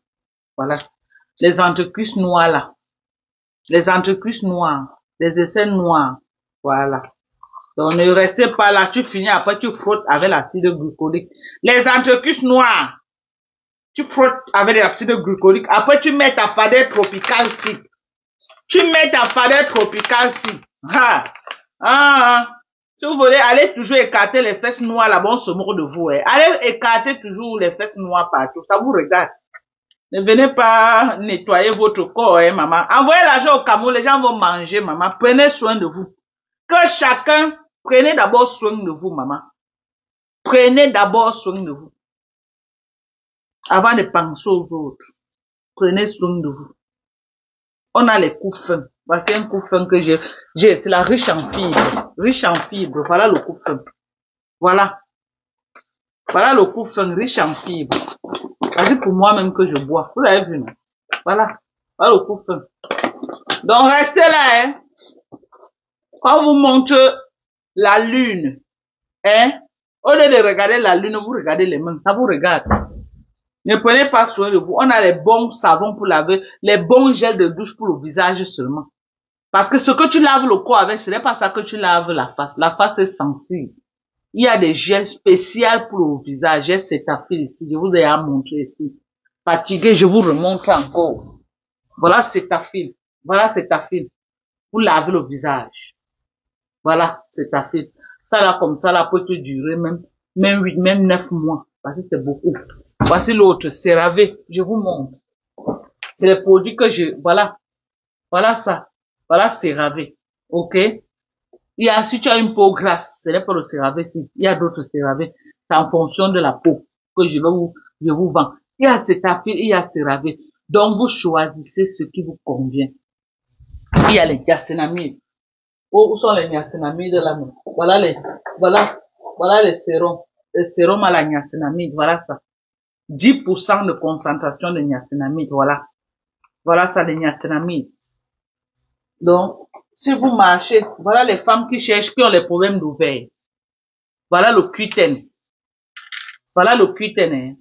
Voilà. Les entrecuisses noires là. Les entrecuisses noires. Les aisselles noires. Voilà. Donc, ne restez pas là. Tu finis après, tu frottes avec l'acide glucolique. Les entrecuisses noires. Tu frottes avec l'acide glucolique. Après, tu mets ta fadette tropicale ici. Tu mets ta fadette tropicale ici. Si vous voulez, allez toujours écarter les fesses noires là-bas, on se moque de vous. Hein. Allez écarter toujours les fesses noires partout. Ça vous regarde. Ne venez pas nettoyer votre corps, hein, maman. Envoyez l'argent au Cameroun, les gens vont manger, maman. Prenez soin de vous. Que chacun, prenez d'abord soin de vous, maman. Prenez d'abord soin de vous. Avant de penser aux autres. Prenez soin de vous. On a les coups fins. Voici un coup fin que j'ai. C'est la riche en fibres. Riche en fibres. Voilà le coup fin. Voilà. Voilà le coup fin, riche en fibres. C'est pour moi-même que je bois. Vous avez vu, non? Voilà. Voilà le coup fin. Donc, restez là, hein. Quand on vous montre la lune, hein, au lieu de regarder la lune, vous regardez les mains. Ça vous regarde. Ne prenez pas soin de vous. On a les bons savons pour laver, les bons gels de douche pour le visage seulement. Parce que ce que tu laves le corps avec, ce n'est pas ça que tu laves la face. La face est sensible. Il y a des gels spéciaux pour le visage. J'ai Cetaphil ici. Je vous ai montré ici. Fatigué, je vous remontre encore. Voilà Cetaphil. Voilà Cetaphil. Pour laver le visage. Voilà Cetaphil. Ça là, comme ça là, peut te durer même 8, même 9 mois. Parce que c'est beaucoup. Voici l'autre, CeraVe. Je vous montre. C'est les produits que voilà. Voilà ça. Voilà CeraVe. Ok? Il y a, si tu as une peau grasse, ce n'est pas le CeraVe, si. Il y a d'autres CeraVe. C'est en fonction de la peau que je vous vends. Il y a Cetaphil, il y a CeraVe. Donc, vous choisissez ce qui vous convient. Il y a les niacinamides. Où sont les niacinamides là? Voilà les sérums. Les sérums à la niacinamide, voilà ça. 10% de concentration de niacinamide, voilà. Voilà ça, les niacinamides. Donc, Si vous marchez, voilà les femmes qui cherchent, qui ont les problèmes d'ovaires. Voilà le cuitaine. Voilà le cuitaine. Hein.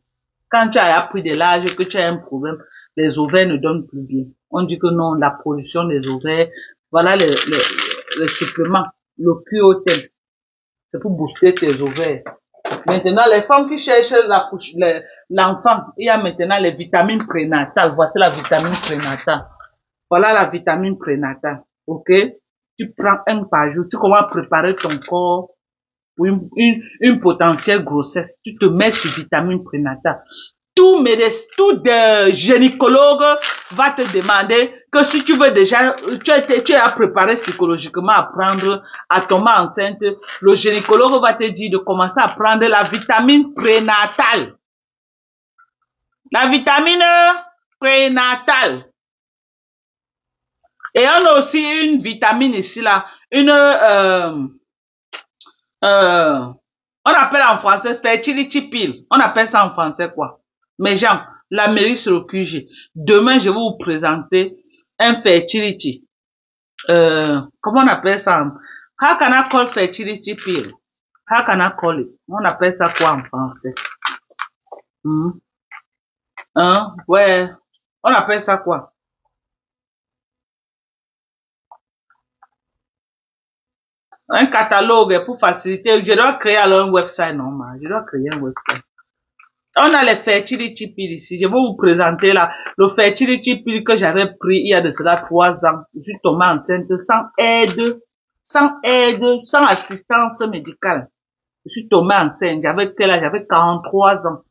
Quand tu as pris de l'âge, que tu as un problème, les ovaires ne donnent plus bien. On dit que non, la production des ovaires, voilà les suppléments, le cuitaine. C'est pour booster tes ovaires. Maintenant, les femmes qui cherchent l'enfant, il y a maintenant les vitamines prénatales. Voici la vitamine prénatale. Voilà la vitamine prénatale. Ok? Tu prends un par jour. Tu commences à préparer ton corps pour une potentielle grossesse. Tu te mets sur vitamine prénatale. Tout gynécologue va te demander que si tu veux déjà, tu es préparé psychologiquement à prendre, à tomber enceinte, le gynécologue va te dire de commencer à prendre la vitamine prénatale. La vitamine prénatale. Et on a aussi une vitamine ici là, on appelle en français fertility pill. On appelle ça en français quoi? Mes gens, la mairie sur le QG. Demain, je vais vous présenter un fertility. Comment on appelle ça? How can I call fertility pill? How can I call it? On appelle ça quoi en français? Ouais. On appelle ça quoi? Un catalogue pour faciliter. Je dois créer alors un website normal. Je dois créer un website. On a les fertility pills ici. Je vais vous présenter là le fertility pill que j'avais pris il y a de cela 3 ans. Je suis tombée enceinte sans assistance médicale. Je suis tombée enceinte. J'avais quel âge? J'avais 43 ans.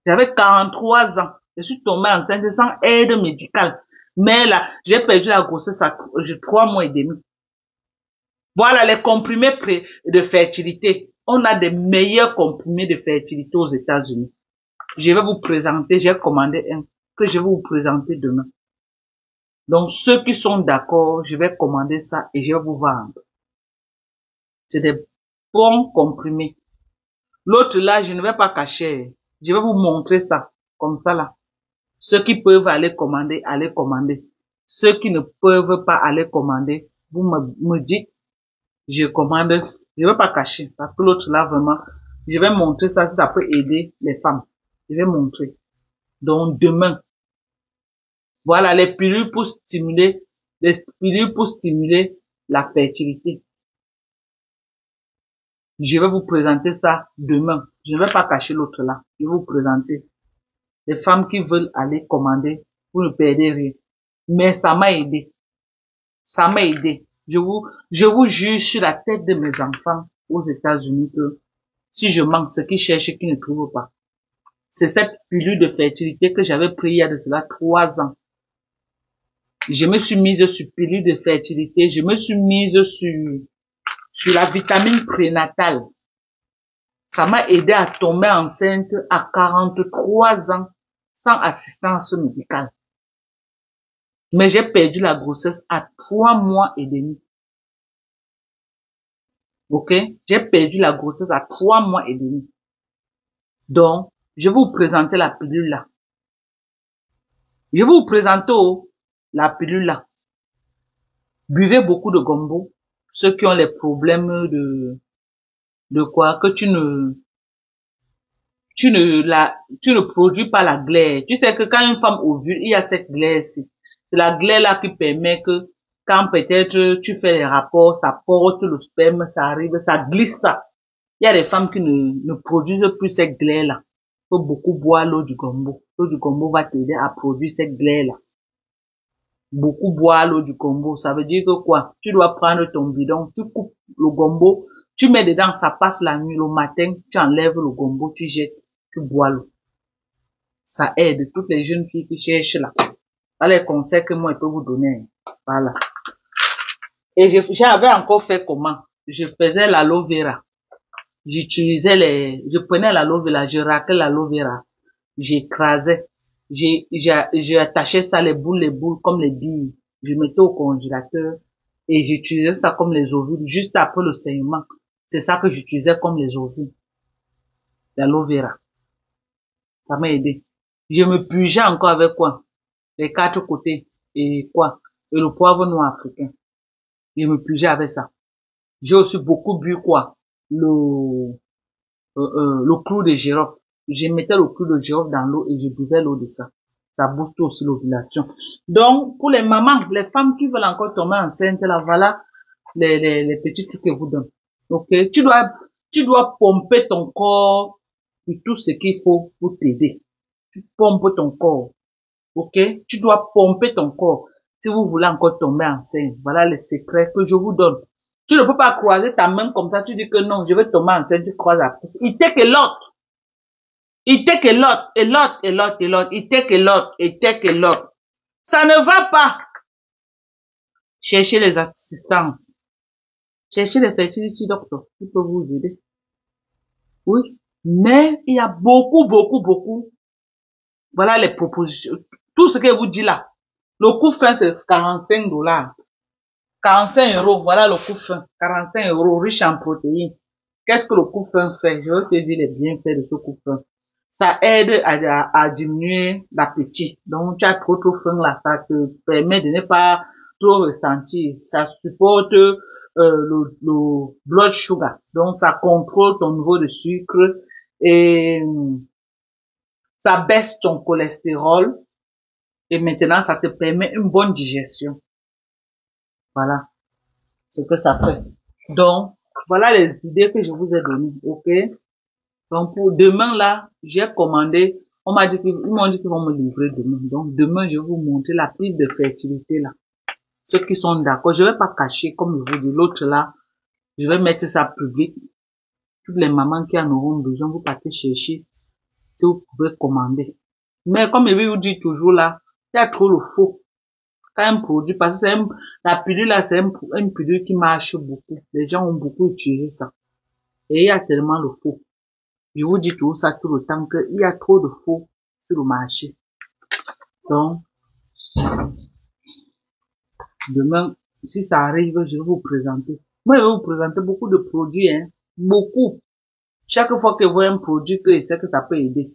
J'avais 43 ans. Je suis tombée enceinte sans aide médicale. Mais là, j'ai perdu la grossesse à 3 mois et demi. Voilà les comprimés de fertilité. On a des meilleurs comprimés de fertilité aux États-Unis. Je vais vous présenter, j'ai commandé un que je vais vous présenter demain. Donc, ceux qui sont d'accord, je vais commander ça et je vais vous vendre. C'est des bons comprimés. L'autre là, je ne vais pas cacher. Je vais vous montrer ça, comme ça là. Ceux qui peuvent aller commander, allez commander. Ceux qui ne peuvent pas aller commander, vous me dites, je commande, je vais pas cacher, parce que l'autre là, vraiment, je vais montrer ça, si ça peut aider les femmes. Je vais montrer. Donc, demain, voilà, les pilules pour stimuler la fertilité. Je vais vous présenter ça demain. Je ne vais pas cacher l'autre là. Je vais vous présenter. Les femmes qui veulent aller commander, vous ne perdez rien. Mais ça m'a aidé. Ça m'a aidé. Je vous jure sur la tête de mes enfants aux États-Unis que si je manque, ce qu'ils cherchent, qu'ils ne trouvent pas. C'est cette pilule de fertilité que j'avais pris il y a de cela 3 ans. Je me suis mise sur pilule de fertilité. Je me suis mise sur la vitamine prénatale. Ça m'a aidé à tomber enceinte à 43 ans sans assistance médicale. Mais j'ai perdu la grossesse à 3 mois et demi. Ok? J'ai perdu la grossesse à 3 mois et demi. Donc, je vais vous présenter la pilule là. Je vais vous présenter la pilule là. Buvez beaucoup de gombo. Ceux qui ont les problèmes de quoi? Que tu ne produis pas la glaire. Tu sais que quand une femme ovule, il y a cette glaire-ci. C'est la glaire là qui permet que quand peut-être tu fais les rapports, ça porte le sperme, ça arrive, ça glisse ça. Il y a des femmes qui ne produisent plus cette glaire là. Il faut beaucoup boire l'eau du gombo. L'eau du gombo va t'aider à produire cette glaire là. Beaucoup boire l'eau du gombo, ça veut dire que quoi? Tu dois prendre ton bidon, tu coupes le gombo, tu mets dedans, ça passe la nuit, le matin, tu enlèves le gombo, tu jettes, tu bois l'eau. Ça aide toutes les jeunes filles qui cherchent là. Voilà les conseils que moi je peux vous donner. Voilà. Et j'avais encore fait comment? Je faisais l'aloe vera. Je prenais l'aloe vera, je raclais l'aloe vera, j'écrasais, j'ai ça les boules, comme les billes. Je mettais au congélateur et j'utilisais ça comme les ovules, juste après le saignement. C'est ça que j'utilisais comme les ovules. L'aloe vera. Ça m'a aidé. Je me pugeais encore avec quoi? Les 4 côtés. Et quoi? Et le poivre noir africain. Je me pugeais avec ça. J'ai aussi beaucoup bu quoi? Le clou de girofle. Je mettais le clou de girofle dans l'eau et je buvais l'eau de ça. Ça booste aussi l'ovulation. Donc, pour les mamans, les femmes qui veulent encore tomber enceinte, là, voilà les petits trucs que vous donne. Ok? Tu dois pomper ton corps pour tout ce qu'il faut pour t'aider. Tu pompes ton corps. Ok? Tu dois pomper ton corps. Si vous voulez encore tomber enceinte, voilà les secrets que je vous donne. Tu ne peux pas croiser ta main comme ça, tu dis que non, je vais tomber enceinte, tu croises la pousse. It take a lot. It take a lot, a lot, a lot, a lot. It take a lot, it take a lot. Ça ne va pas. Cherchez les assistances. Cherchez les fertility doctors qui peuvent vous aider. Oui. Mais il y a beaucoup, beaucoup, beaucoup. Voilà les propositions. Tout ce que vous dit là. Le coût fin, c'est 45 $. 45 €, voilà le coût fin. 45 € riche en protéines. Qu'est-ce que le coût fin fait? Je vais te dire les bienfaits de ce coût fin. Ça aide à diminuer l'appétit. Donc, tu as trop faim là, ça te permet de ne pas trop ressentir. Ça supporte le blood sugar. Donc, ça contrôle ton niveau de sucre et ça baisse ton cholestérol. Et maintenant, ça te permet une bonne digestion. Voilà ce que ça fait. Donc, voilà les idées que je vous ai données, ok? Donc, pour demain, là, j'ai commandé, ils m'ont dit qu'ils vont me livrer demain. Donc, demain, je vais vous montrer la pile de fertilité, là. Ceux qui sont d'accord, je vais pas cacher, comme je vous dis, l'autre, là, je vais mettre ça public. Toutes les mamans qui en auront besoin, vous partez chercher, si vous pouvez commander. Mais comme je vous dis toujours, là, il y a trop le faux. Quand un produit, parce que la pilule, là, c'est une pilule qui marche beaucoup. Les gens ont beaucoup utilisé ça. Et il y a tellement le faux. Je vous dis tout ça tout le temps qu'il y a trop de faux sur le marché. Donc, demain, si ça arrive, je vais vous présenter. Moi, je vais vous présenter beaucoup de produits, hein. Beaucoup. Chaque fois que vous voyez un produit que je sais que ça peut aider.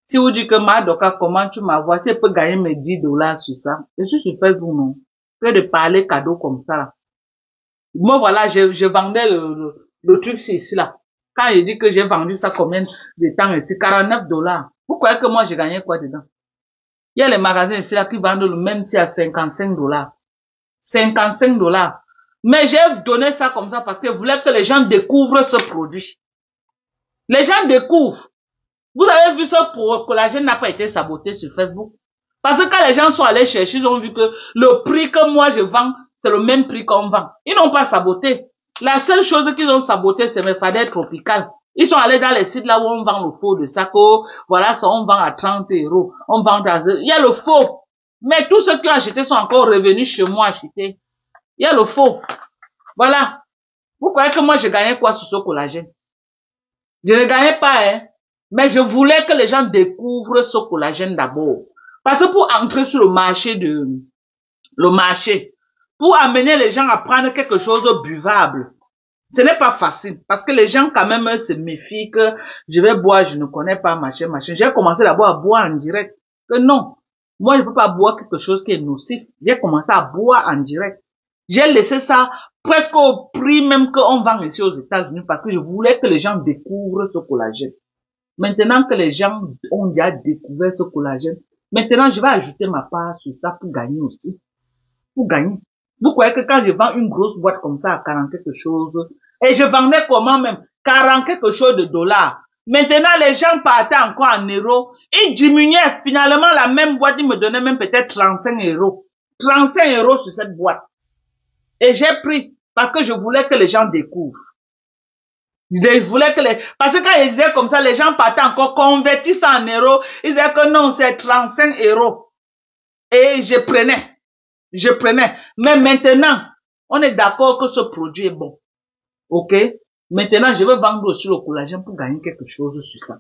Si vous dites que Madoka, comment tu m'as si elle peut gagner mes 10 $ sur ça. Je suis sur Facebook, non. Que de parler cadeau comme ça, là. Moi, voilà, je vendais le truc ici, là. Quand je dis que j'ai vendu ça combien de temps ici, 49 $. Vous croyez que moi, j'ai gagné quoi dedans? Il y a les magasins ici, là, qui vendent le même si à 55 $. 55 $. Mais j'ai donné ça comme ça parce que je voulais que les gens découvrent ce produit. Les gens découvrent. Vous avez vu ce collagène n'a pas été saboté sur Facebook. Parce que quand les gens sont allés chercher, ils ont vu que le prix que moi je vends, c'est le même prix qu'on vend. Ils n'ont pas saboté. La seule chose qu'ils ont saboté, c'est mes fadets tropicales. Ils sont allés dans les sites là où on vend le faux de Sako. Voilà, ça, on vend à 30 €. On vend il y a le faux. Mais tous ceux qui ont acheté sont encore revenus chez moi acheter. Il y a le faux. Voilà. Vous croyez que moi je gagnais quoi sur ce collagène? Je ne gagnais pas, hein. Mais je voulais que les gens découvrent ce collagène d'abord. Parce que pour entrer sur le marché, pour amener les gens à prendre quelque chose de buvable, ce n'est pas facile. Parce que les gens quand même se méfient que je vais boire, je ne connais pas, machin. J'ai commencé d'abord à boire en direct. Que non. Moi, je ne peux pas boire quelque chose qui est nocif. J'ai commencé à boire en direct. J'ai laissé ça presque au prix même qu'on vend ici aux États-Unis parce que je voulais que les gens découvrent ce collagène. Maintenant que les gens ont déjà découvert ce collagène, maintenant je vais ajouter ma part sur ça pour gagner aussi. Pour gagner. Vous croyez que quand je vends une grosse boîte comme ça à 40 quelque chose, et je vendais comment même 40 quelque chose de $. Maintenant les gens partaient encore en euros, ils diminuaient finalement la même boîte, ils me donnaient même peut-être 35 €. 35 € sur cette boîte. Et j'ai pris parce que je voulais que les gens découvrent. Je voulais que parce que quand ils disaient comme ça, les gens partaient encore convertis ça en euros. Ils disaient que non, c'est 35 €. Et je prenais. Mais maintenant, on est d'accord que ce produit est bon. Ok? Maintenant, je vais vendre aussi le collagène pour gagner quelque chose sur ça.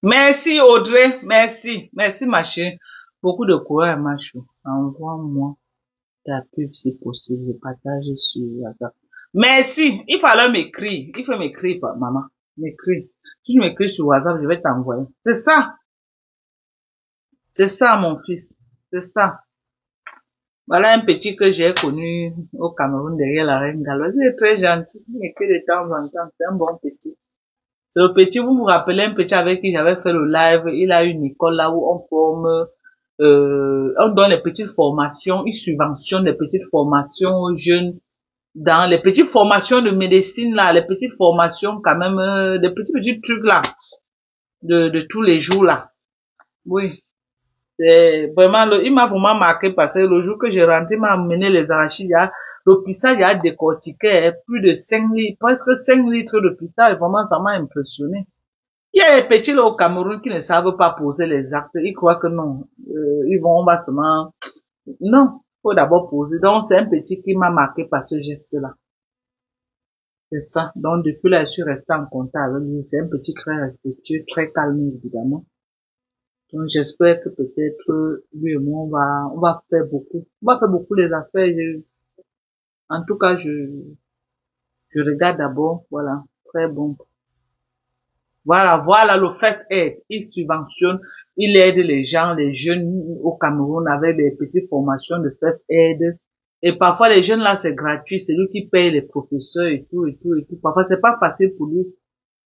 Merci Audrey, merci. Merci ma chérie. Beaucoup de courage ma chérie. Envoie-moi ta pub si possible. Je partage sur WhatsApp. Merci. Il fallait m'écrire. Il faut m'écrire, maman. M'écrire. Si tu m'écris sur WhatsApp, je vais t'envoyer. C'est ça. C'est ça, mon fils. C'est ça. Voilà un petit que j'ai connu au Cameroun derrière la Reine Galoise. Il est très gentil, mais que de temps en temps, c'est un bon petit. C'est le petit, vous vous rappelez un petit avec qui j'avais fait le live, il a une école là où on forme, on donne les petites formations, il subventionne les petites formations aux jeunes dans les petites formations de médecine là, les petites formations quand même, des petits trucs là, de tous les jours là. Oui. C'est vraiment, il m'a vraiment marqué parce que le jour que j'ai rentré, il m'a amené les arachides, le pissage a décortiqué plus de 5 litres, presque 5 litres de pissage, vraiment ça m'a impressionné. Il y a les petits là au Cameroun qui ne savent pas poser les actes, ils croient que non, ils vont, on va seulement, non, faut d'abord poser. Donc c'est un petit qui m'a marqué par ce geste-là. C'est ça. Donc depuis là, je suis resté en contact avec lui. C'est un petit très respectueux, très calme évidemment. Donc, j'espère que peut-être, lui et moi, on va faire beaucoup. On va faire beaucoup les affaires. En tout cas, je regarde d'abord. Voilà. Très bon. Voilà le First Aid. Il subventionne, il aide les gens, les jeunes au Cameroun avec des petites formations de First Aid. Et parfois, les jeunes là, c'est gratuit. C'est lui qui paye les professeurs et tout, et tout, et tout. Parfois, c'est pas facile pour lui.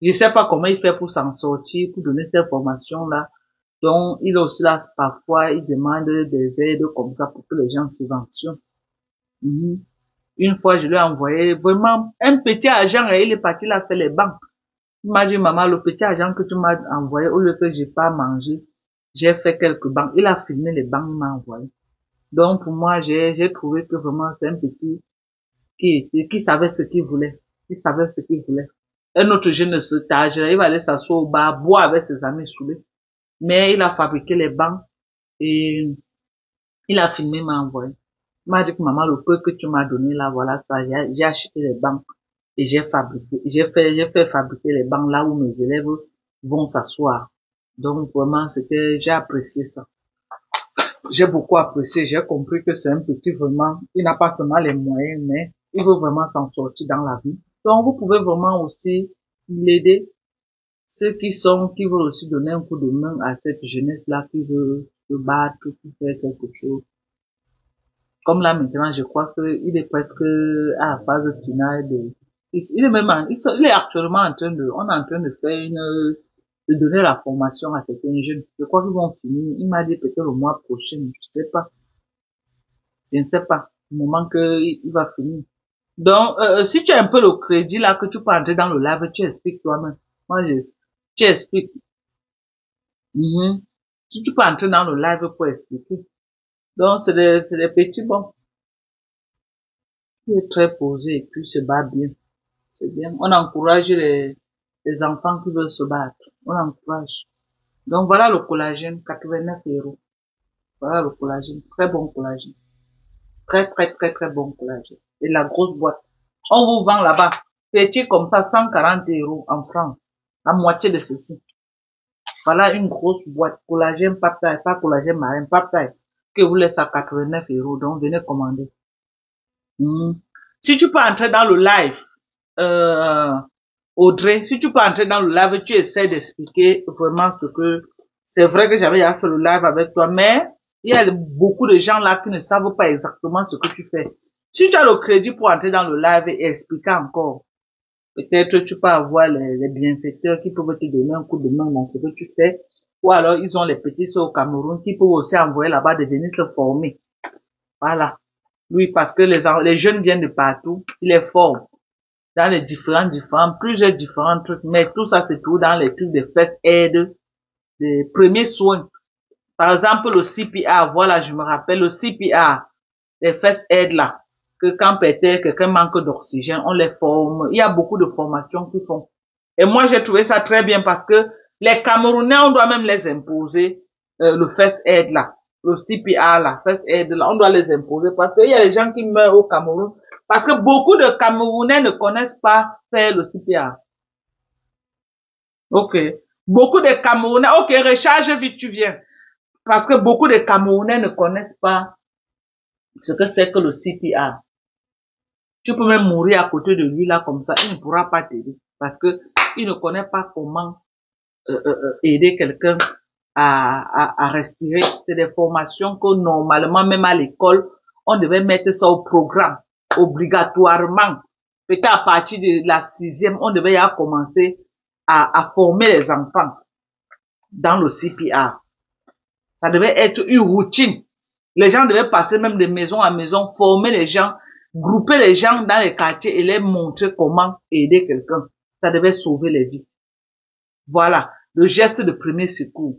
Je sais pas comment il fait pour s'en sortir, pour donner cette formation là. Donc, il aussi là, parfois, il demande des aides comme ça pour que les gens subventionnent. Mhm. Une fois, je lui ai envoyé vraiment un petit argent et il est parti là faire les banques. Il m'a dit, maman, le petit argent que tu m'as envoyé, au lieu que j'ai pas mangé, j'ai fait quelques banques. Il a filmé les banques, il m'a envoyé. Donc, pour moi, j'ai trouvé que vraiment, c'est un petit qui savait ce qu'il voulait. Il savait ce qu'il voulait. Un autre jeune de cet âge, il va aller s'asseoir au bar, boire avec ses amis saoulés. Mais il a fabriqué les banques et il a filmé, m'a envoyé. Il m'a dit que maman, le peu que tu m'as donné là, voilà ça, j'ai acheté les banques et j'ai fait fabriquer les banques là où mes élèves vont s'asseoir. Donc vraiment, j'ai apprécié ça. J'ai beaucoup apprécié, j'ai compris que c'est un petit vraiment, il n'a pas seulement les moyens, mais il veut vraiment s'en sortir dans la vie. Donc vous pouvez vraiment aussi l'aider. Ceux qui veulent aussi donner un coup de main à cette jeunesse-là qui veut se battre, qui fait quelque chose. Comme là maintenant, je crois qu'il est presque à la phase finale il est même, il est actuellement en train on est en train de faire de donner la formation à certains jeunes. Je crois qu'ils vont finir. Il m'a dit peut-être le mois prochain, je sais pas. Je ne sais pas. Au moment que il va finir. Donc, si tu as un peu le crédit là que tu peux entrer dans le live, tu expliques toi-même. Tu expliques. Mhm. Si tu peux entrer dans le live pour expliquer. Donc, c'est des petits bons. Il est très posé et puis se bat bien. C'est bien. On encourage les enfants qui veulent se battre. On encourage. Donc voilà le collagène, 89 €. Voilà le collagène. Très bon collagène. Très bon collagène. Et la grosse boîte. On vous vend là-bas. Petit comme ça, 140 € en France. La moitié de ceci. Voilà une grosse boîte. Collagène pas taille, pas collagène marin, pas taille. Que vous laissez à 89 €. Donc venez commander. Hmm. Si tu peux entrer dans le live, euh, Audrey, si tu peux entrer dans le live, tu essaies d'expliquer vraiment ce que, c'est vrai que j'avais déjà fait le live avec toi, mais il y a beaucoup de gens là qui ne savent pas exactement ce que tu fais. Si tu as le crédit pour entrer dans le live et expliquer encore, peut-être tu peux avoir les bienfaiteurs qui peuvent te donner un coup de main dans ce que tu fais, ou alors ils ont les petits sur au Cameroun qui peuvent aussi envoyer là-bas de venir se former. Voilà. Oui, parce que les jeunes viennent de partout, ils les forment dans les plusieurs différents trucs, mais tout ça c'est tout dans les trucs de first aid, des premiers soins. Par exemple, le CPR, voilà, je me rappelle, le CPR, les first aid là, que quand peut-être quelqu'un manque d'oxygène, on les forme. Il y a beaucoup de formations qu'ils font. Et moi, j'ai trouvé ça très bien parce que les Camerounais, on doit même les imposer, le first aid là, le CPR là, first aid là, on doit les imposer parce qu'il y a des gens qui meurent au Cameroun parce que beaucoup de Camerounais ne connaissent pas faire le CPR. Ok. Beaucoup de Camerounais, ok, recharge vite, tu viens. Parce que beaucoup de Camerounais ne connaissent pas ce que c'est que le CPR. Tu peux même mourir à côté de lui là comme ça, il ne pourra pas t'aider. Parce que il ne connaît pas comment aider quelqu'un à respirer. C'est des formations que normalement, même à l'école, on devait mettre ça au programme, obligatoirement. Peut-être à partir de la 6e, on devait y commencer à former les enfants dans le CPR. Ça devait être une routine. Les gens devaient passer même de maison à maison, former les gens, grouper les gens dans les quartiers et les montrer comment aider quelqu'un. Ça devait sauver les vies. Voilà, le geste de premier secours.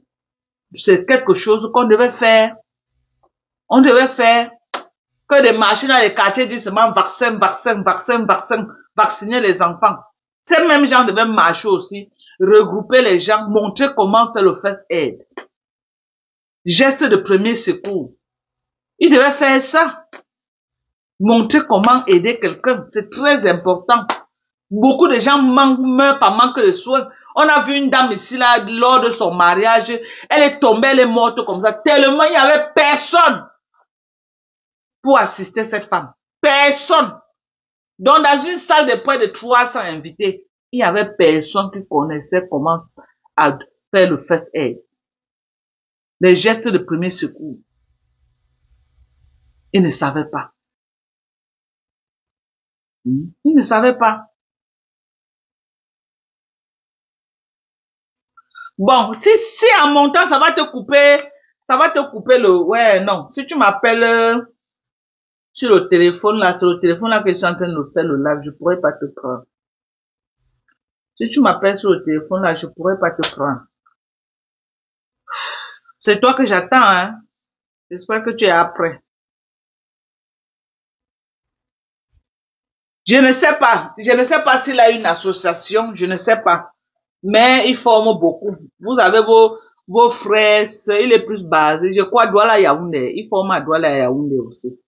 C'est quelque chose qu'on devait faire. On devait faire que des marchés dans les quartiers disent seulement vaccin, vaccin, vaccin, vaccin, vacciner les enfants. Ces mêmes gens devaient marcher aussi, regrouper les gens, montrer comment faire le first aid. Geste de premier secours. Ils devaient faire ça. Montrer comment aider quelqu'un. C'est très important. Beaucoup de gens meurent par manque de soins. On a vu une dame ici, là, lors de son mariage. Elle est tombée, elle est morte comme ça. Tellement il n'y avait personne pour assister cette femme. Personne. Donc, dans une salle de près de 300 invités, il n'y avait personne qui connaissait comment faire le first aid. Les gestes de premier secours. Ils ne savaient pas. Ils ne savaient pas. Bon, si en montant, ça va te couper ouais, non. Si tu m'appelles sur le téléphone là, sur le téléphone là que je suis en train de faire le live, je pourrais pas te prendre. Si tu m'appelles sur le téléphone là, je pourrais pas te prendre. C'est toi que j'attends, hein. J'espère que tu es après. Je ne sais pas s'il a une association, je ne sais pas. Mais il forme beaucoup. Vous avez vos frères, il est plus basé. Je crois Douala Yaoundé. Il forme à Douala Yaoundé aussi.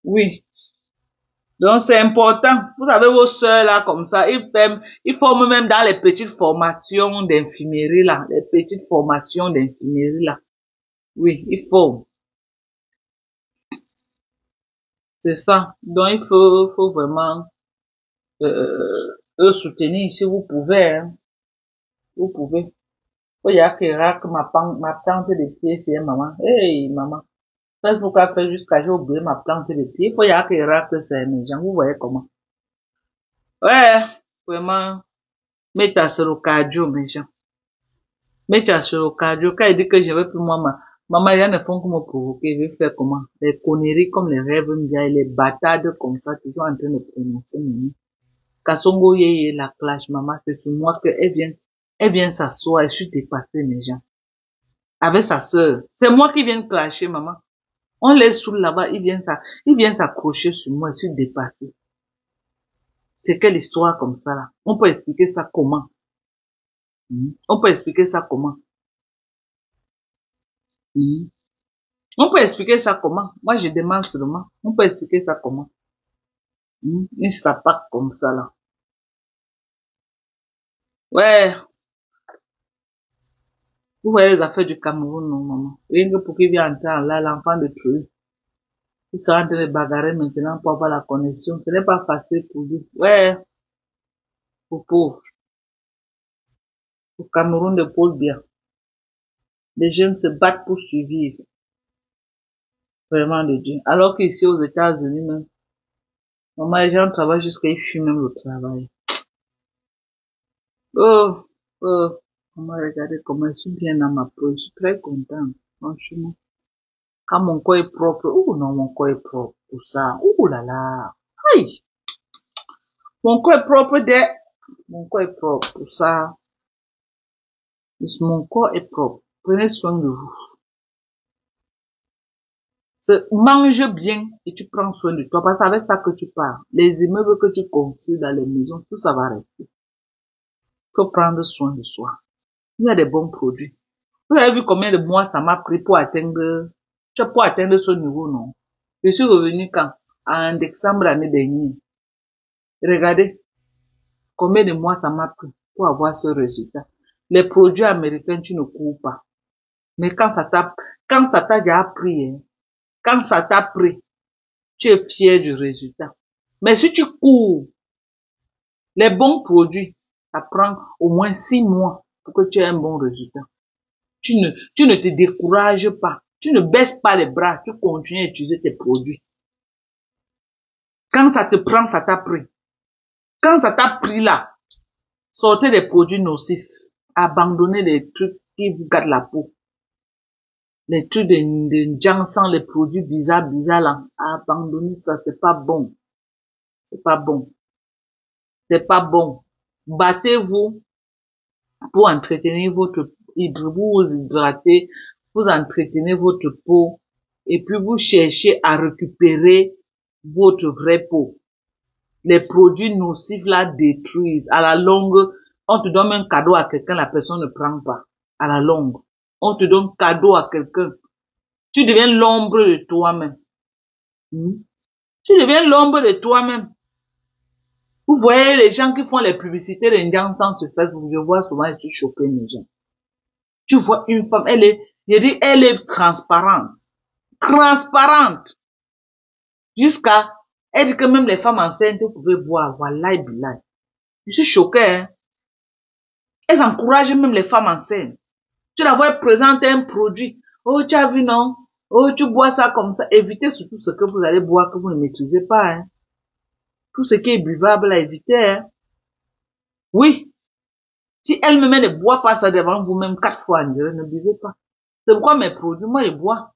Oui. Donc c'est important. Vous avez vos sœurs là comme ça. Ils forment même dans les petites formations d'infirmerie là. Les petites formations d'infirmerie là. Oui, ils forment. C'est ça. Donc il faut vraiment eux soutenir si vous pouvez. Hein. Vous pouvez. Il y a que ma plante de pied chez maman. Hey maman. Facebook a fait jusqu'à j'ai oublié ma plante de pied. Il faut y avoir que c'est mes gens. Vous voyez comment. Ouais, vraiment. Mets ta sur le cardio, mes gens. Mets ta sur le cardio. Quand il dit que je veux plus moi, maman, il y en a font que me provoquer. Je vais faire comment? Les conneries comme les rêves me viennent, les bâtardes comme ça, toujours en train de prononcer mes noms. Kasongo yé la clash, maman, c'est sur moi que elle vient s'asseoir et je suis dépassée, mes gens. Avec sa sœur. C'est moi qui viens de clasher, maman. On les saoule là-bas, ils viennent s'accrocher sur moi, je suis dépassée. C'est quelle histoire comme ça là? On peut expliquer ça comment? On peut expliquer ça comment? On peut expliquer ça comment? Moi je demande seulement. On peut expliquer ça comment? Une sapate comme ça là. Ouais. Vous voyez les affaires du Cameroun, non maman? Rien que pour qu'il vienne entrer là, l'enfant de Truy. Il sera en train de bagarrer maintenant pour avoir la connexion. Ce n'est pas facile pour lui. Ouais. Pour pauvre. Au Cameroun de Paul bien. Les jeunes se battent pour survivre. Vraiment de Dieu. Alors qu'ici aux États-Unis même, maman, les gens travaillent jusqu'à ils fuient même le travail. Oh, maman, regardez comment ils sont bien dans ma peau. Je suis très contente, franchement. Quand mon corps est propre, non, mon corps est propre pour ça. Là là. Aïe. Mon corps est propre mon corps est propre pour ça. Mon corps est propre. Prenez soin de vous. Mange bien et tu prends soin de toi parce que c'est avec ça que tu pars. Les immeubles que tu construis dans les maisons, tout ça va rester. Il faut prendre soin de soi. Il y a des bons produits. Vous avez vu combien de mois ça m'a pris pour atteindre ce niveau, non? Je suis revenu quand? En décembre l'année dernière. Regardez combien de mois ça m'a pris pour avoir ce résultat. Les produits américains, tu ne cours pas. Mais quand ça t'a déjà pris, hein, quand ça t'a pris, tu es fier du résultat. Mais si tu cours, les bons produits, ça prend au moins 6 mois pour que tu aies un bon résultat. Tu ne te décourages pas. Tu ne baisses pas les bras. Tu continues à utiliser tes produits. Quand ça te prend, ça t'a pris. Quand ça t'a pris là, sortez des produits nocifs. Abandonnez les trucs qui vous gâtent la peau. Les trucs de ginseng, les produits bizarres là. Abandonnez ça, c'est pas bon. C'est pas bon. C'est pas bon. Battez-vous pour entretenir votre, vous hydratez, vous entretenez votre peau, et puis vous cherchez à récupérer votre vraie peau. Les produits nocifs là détruisent. À la longue, on te donne un cadeau à quelqu'un, la personne ne prend pas. À la longue, on te donne cadeau à quelqu'un. Tu deviens l'ombre de toi-même. Tu deviens l'ombre de toi-même. Vous voyez les gens qui font les publicités de Ndiansang sur Facebook, je vois souvent, je suis choqué les gens. Tu vois une femme, elle est transparente. Transparente. Jusqu'à, elle dit que même les femmes enceintes, vous pouvez boire. Voilà, bilay. Je suis choqué, hein. Elles encouragent même les femmes enceintes. Tu la vois présenter un produit. Oh, tu as vu, non? Oh, tu bois ça comme ça. Évitez surtout ce que vous allez boire que vous ne maîtrisez pas, hein. Tout ce qui est buvable à éviter, hein. Oui. Si elle-même ne boit pas ça devant vous-même 4 fois, ne buvez pas. C'est pourquoi mes produits, moi, je bois.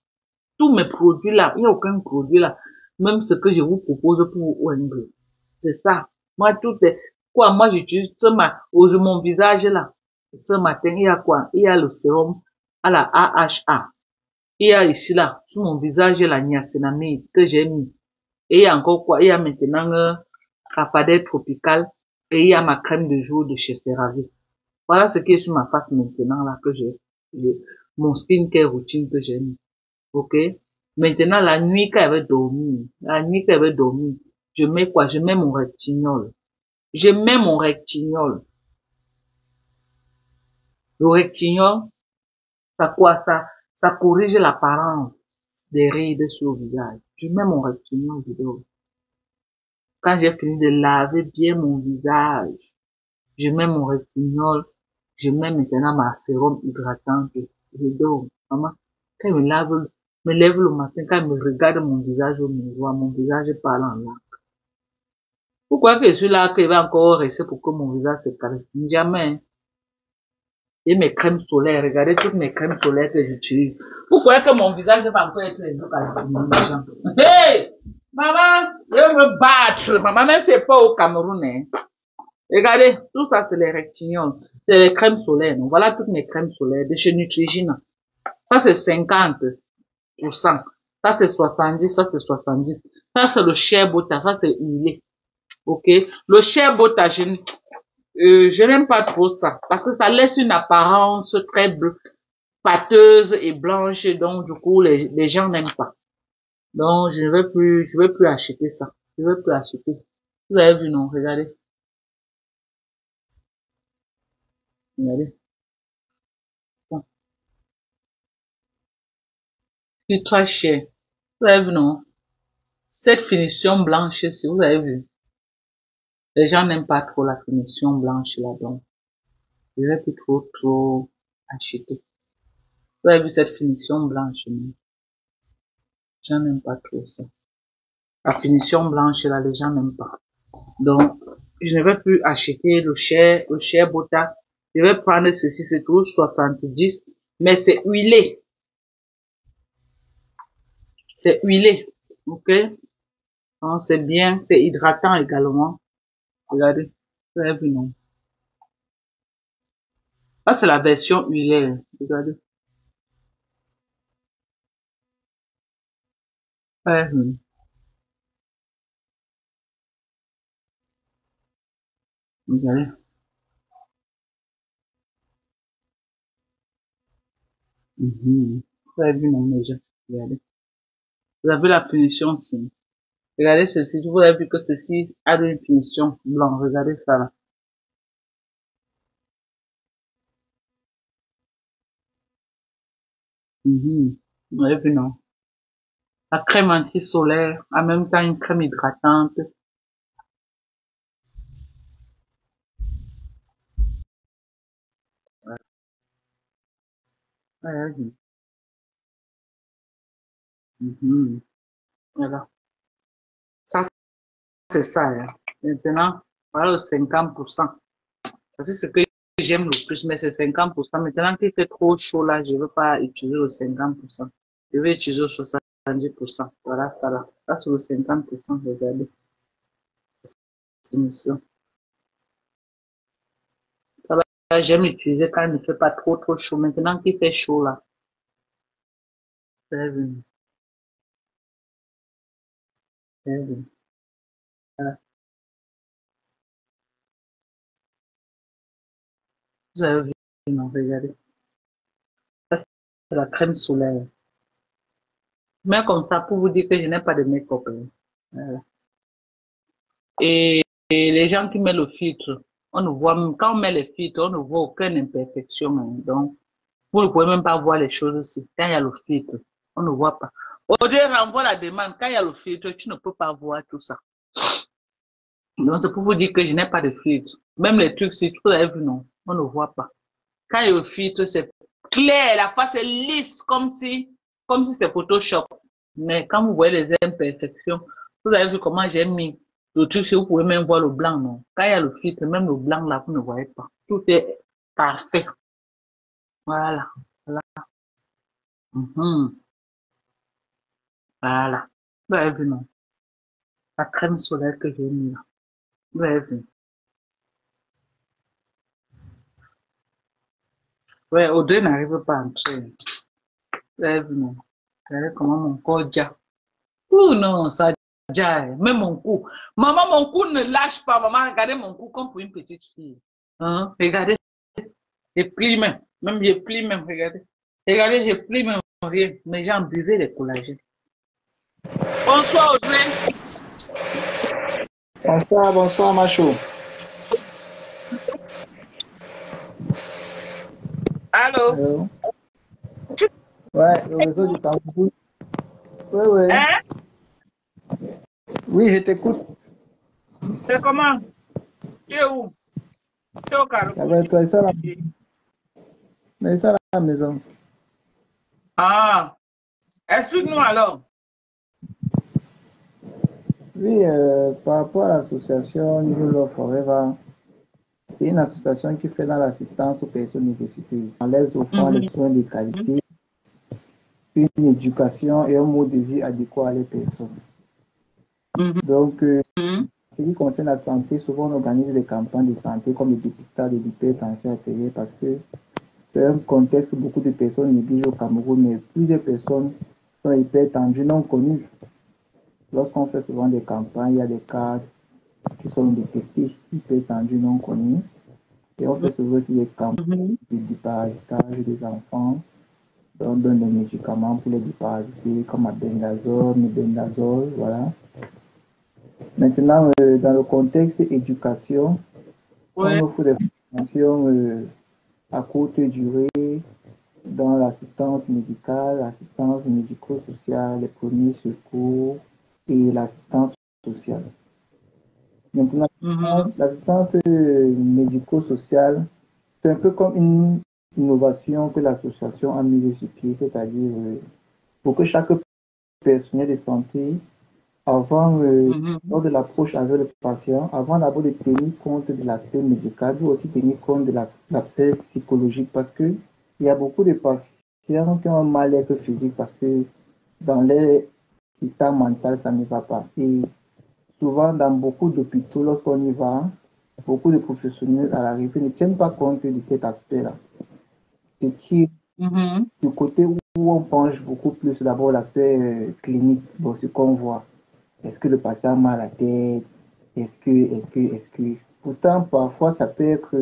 Tous mes produits là, il n'y a aucun produit là. Même ce que je vous propose pour ONG. C'est ça. Moi, tout est, quoi, moi, j'utilise mon visage là. Ce matin, il y a quoi? Il y a le sérum à la AHA. Il y a ici là, sur mon visage, la niacinamide que j'ai mis. Et il y a encore quoi? Il y a maintenant, Rapadel tropical. Et il y a ma crème de jour de chez CeraVe. Voilà ce qui est sur ma face maintenant là que mon skincare routine que j'ai mis. Ok? Maintenant, la nuit qu'elle veut dormir, je mets quoi? Je mets mon rectignol. Je mets mon rectignol. Le rectignol, ça quoi? Ça corrige l'apparence des rides sur le visage. Je mets mon rectignol dedans. Quand j'ai fini de laver bien mon visage, je mets mon rectignol. Je mets maintenant ma sérum hydratante. Je dors. Maman, quand me lève le matin, quand elle me regarde mon visage au miroir, mon visage parle en larmes. Pourquoi que je suis là, qu'il va encore rester pour que mon visage se calcine? Jamais. Et mes crèmes solaires, regardez toutes mes crèmes solaires que j'utilise. Pourquoi que mon visage va encore être calciné? Hey! Maman, je veux me battre. Maman, même c'est pas au Cameroun, hein. Regardez, tout ça, c'est les rectignols. C'est les crèmes solaires. Donc, voilà toutes mes crèmes solaires de chez Neutrogena. Ça, c'est 50%. Ça, c'est 70, ça, c'est 70. Ça, c'est le shea butter. Ça, c'est huilé. Ok? Le shea butter, je n'aime pas trop ça. Parce que ça laisse une apparence très pâteuse et blanche. Donc, du coup, les gens n'aiment pas. Donc, je vais plus acheter ça. Je vais plus acheter. Vous avez vu, non? Regardez. Regardez. Bon. C'est très cher. Vous avez vu, non? Cette finition blanche, si vous avez vu. Les gens n'aiment pas trop la finition blanche là, donc. Je vais plus trop acheter. Vous avez vu cette finition blanche, non? Les gens n'aiment pas trop ça. La finition blanche là, les gens n'aiment pas. Donc, je ne vais plus acheter le shea butter. Je vais prendre ceci, c'est toujours 70, mais c'est huilé. C'est huilé. Ok? Donc, c'est bien, c'est hydratant également. Regardez. Vous avez vu, non? Ça, c'est la version huilée. Regardez. Ouais, regardez. Vous avez vu, non, déjà. Regardez. Vous avez la finition aussi. Regardez ceci. Vous avez vu que ceci a une finition blanc. Regardez ça là. Vous avez vu, non? La crème anti-solaire, en même temps une crème hydratante. Ouais, voilà. Ça, c'est ça. Hein. Maintenant, voilà le 50%. Parce que ce que j'aime le plus, mais c'est 50%. Maintenant qu'il fait trop chaud là, je ne veux pas utiliser le 50%. Je vais utiliser le 70%. Voilà, voilà. Ça, c'est le 50%. Regardez. Émission. Ça va, j'aime utiliser quand il ne fait pas trop chaud. Maintenant qu'il fait chaud là. C'est venu. C'est venu. Voilà. Vous avez vu, non, regardez. Ça, c'est la crème solaire. Mais comme ça, pour vous dire que je n'ai pas de make-up. Hein. Voilà. Et les gens qui mettent le filtre, on ne voit, quand on met les filtres, on ne voit aucune imperfection. Hein. Donc, vous ne pouvez même pas voir les choses ici. Quand il y a le filtre, on ne voit pas. Audrey renvoie la demande. Quand il y a le filtre, tu ne peux pas voir tout ça. Donc, c'est pour vous dire que je n'ai pas de filtre. Même les trucs, si vous avez vu, non, on ne voit pas. Quand il y a le filtre, c'est clair, la face est lisse, comme si c'est Photoshop. Mais quand vous voyez les imperfections, vous avez vu comment j'ai mis le truc, si vous pouvez même voir le blanc, non. Quand il y a le filtre, même le blanc là, vous ne voyez pas. Tout est parfait. Voilà. Voilà. Mhm. Voilà. Vous avez vu, non. La crème solaire que j'ai mis là. Vous avez vu. Ouais, Audrey n'arrive pas à entrer. Vous avez vu, non. Regardez comment mon corps dit. Ouh non, ça déjà, même mon cou. Maman, mon cou ne lâche pas. Maman, regardez mon cou comme pour une petite fille. Hein? Regardez, j'ai pris même. Même j'ai pris même, regardez. Regardez, j'ai pris même rien. Mais j'en buvais les collagènes. Bonsoir Audrey. Bonsoir, bonsoir, Macho. Allô? Allô? Ouais, le réseau du Cameroun. Oui, oui. Hein? Oui, je t'écoute. C'est comment? Tu es où? Tu es au Ça Carrefour. va être ça, mais ça, la maison. Ah, explique-nous alors. Oui, par rapport à l'association New Law Forever, c'est une association qui fait dans l'assistance aux personnes nécessiteuses. En les offrant les soins de qualité, une éducation et un mode de vie adéquat à les personnes. Donc, ce qui concerne la santé, souvent on organise des campagnes de santé comme le dépistage de l'hypertension artérielle parce que c'est un contexte où beaucoup de personnes négligent au Cameroun, mais plusieurs personnes sont hypertendues non connues. Lorsqu'on fait souvent des campagnes, il y a des cas qui sont détectés hypertendus non connus. Et on fait souvent aussi des campagnes de déparasitage des enfants. On donne des médicaments pour les déparasiter, comme albendazole, mebendazole, voilà. Maintenant, dans le contexte éducation, on Oui. offre des formations à courte durée dans l'assistance médicale, l'assistance médico-sociale, les premiers secours et l'assistance sociale. Maintenant, l'assistance médico-sociale, c'est un peu comme une innovation que l'association a mise sur pied, c'est-à-dire pour que chaque personnel de santé, avant, lors de l'approche avec le patient, avant d'abord de tenir compte de l'aspect médical, doit aussi tenir compte de l'aspect psychologique parce que il y a beaucoup de patients qui ont un mal-être physique parce que dans leur état mental, ça ne va pas. Et souvent, dans beaucoup d'hôpitaux, lorsqu'on y va, beaucoup de professionnels à l'arrivée ne tiennent pas compte de cet aspect-là. Ce qui est du côté où on penche beaucoup plus d'abord l'aspect clinique, bon, ce qu'on voit. Est-ce que le patient a mal à la tête? Est-ce que... Pourtant, parfois, ça peut être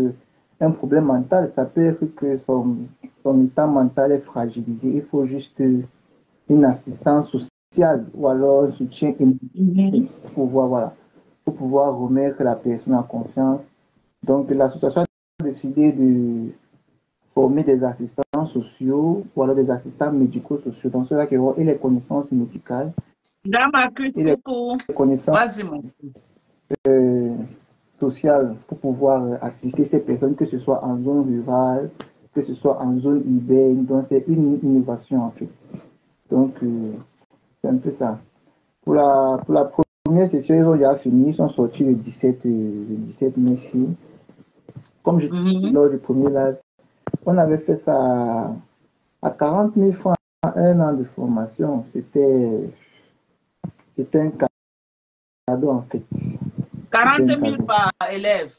un problème mental. Ça peut être que son état mental est fragilisé. Il faut juste une assistance sociale ou alors un soutien immédiat pour pouvoir remettre la personne en confiance. Donc, l'association a décidé de former des assistants sociaux ou alors des assistants médico-sociaux. Donc, ceux-là qui auront et les connaissances médicales et les connaissances Vas-y, mon. sociales pour pouvoir assister ces personnes, que ce soit en zone rurale, que ce soit en zone urbaine. Donc, c'est une innovation en fait. Donc, c'est un peu ça. Pour la premières sessions, ils ont déjà fini, ils sont sortis le 17 mai. Comme je disais lors du premier live, on avait fait ça à 40 000 francs à un an de formation. C'était un cadeau en fait. 40 000 par élève.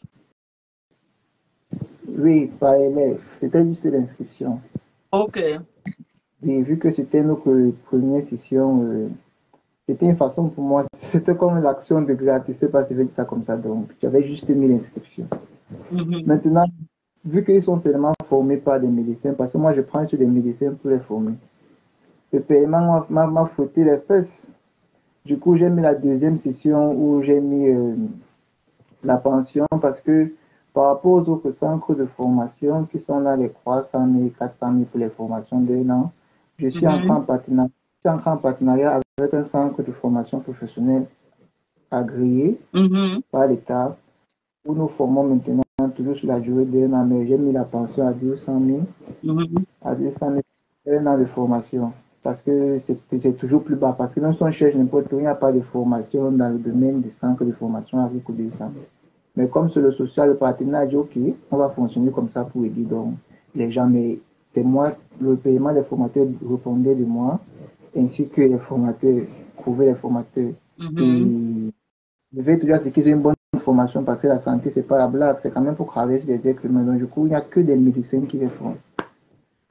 Oui, par élève. C'était juste l'inscription. Ok. Et vu que c'était notre première session, c'était une façon pour moi, c'était comme l'action de grâce, je ne sais pas si je vais dire ça comme ça, donc j'avais juste mis l'inscription. Maintenant, vu qu'ils sont tellement formés par des médecins, parce que moi je prends sur des médecins pour les former, le paiement m'a frotté les fesses. Du coup, j'ai mis la deuxième session où j'ai mis la pension parce que par rapport aux autres centres de formation qui sont là, les 300 000, 400 000 pour les formations d'un an, je suis entré en partenariat avec un centre de formation professionnelle agréé par l'État où nous formons maintenant toujours sur la durée d'un an, mais j'ai mis la pension à 200 000, à 200 000 un an de formation. Parce que c'est toujours plus bas. Parce que même si on cherche n'importe où, il n'y a pas de formation dans le domaine des centres de formation agricole. Mais comme c'est le social, le partenaire dit, OK, on va fonctionner comme ça pour aider donc les gens. Mais c'est moi, le paiement des formateurs répondait de moi, ainsi que les formateurs, trouver les formateurs. Et je vais toujours ce qu'ils aient une bonne formation parce que la santé, c'est pas la blague, c'est quand même pour travailler sur des êtres humains. Donc, du coup, il n'y a que des médecins qui les font.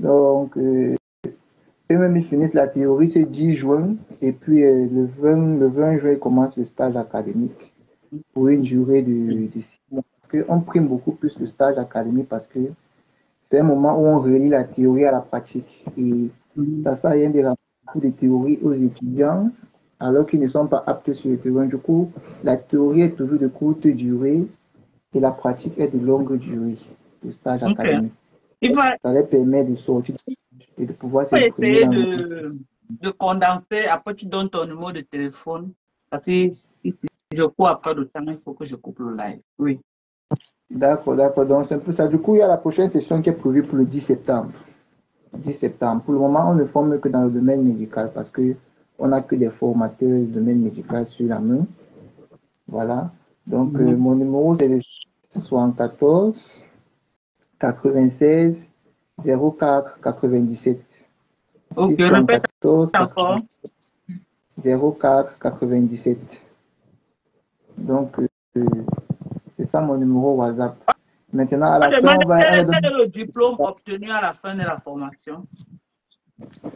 Donc, eux-mêmes, ils finissent la théorie ce 10 juin, et puis le 20 juin, ils commencent le stage académique pour une durée de 6 mois. Parce qu'on prime beaucoup plus le stage académique parce que c'est un moment où on relie la théorie à la pratique. Et ça sert à rien de ramener beaucoup de théorie aux étudiants alors qu'ils ne sont pas aptes sur le terrain. Du coup, la théorie est toujours de courte durée et la pratique est de longue durée, le stage académique. Ça leur permet de sortir et de pouvoir s'exprimer essayer dans de condenser. Après, tu donnes ton numéro de téléphone. Parce que si je cours après le temps, il faut que je coupe le live. Oui. D'accord, d'accord. Donc, c'est un peu ça. Du coup, il y a la prochaine session qui est prévue pour le 10 septembre. 10 septembre. Pour le moment, on ne forme que dans le domaine médical parce que on n'a que des formateurs du domaine médical sur la main. Voilà. Donc, mon numéro, c'est le 74 96 04 97. Ok, répète 74 encore. 04 97. Donc, c'est ça mon numéro WhatsApp. Maintenant, à la fin, on va... Quel est le diplôme obtenu à la fin de la formation?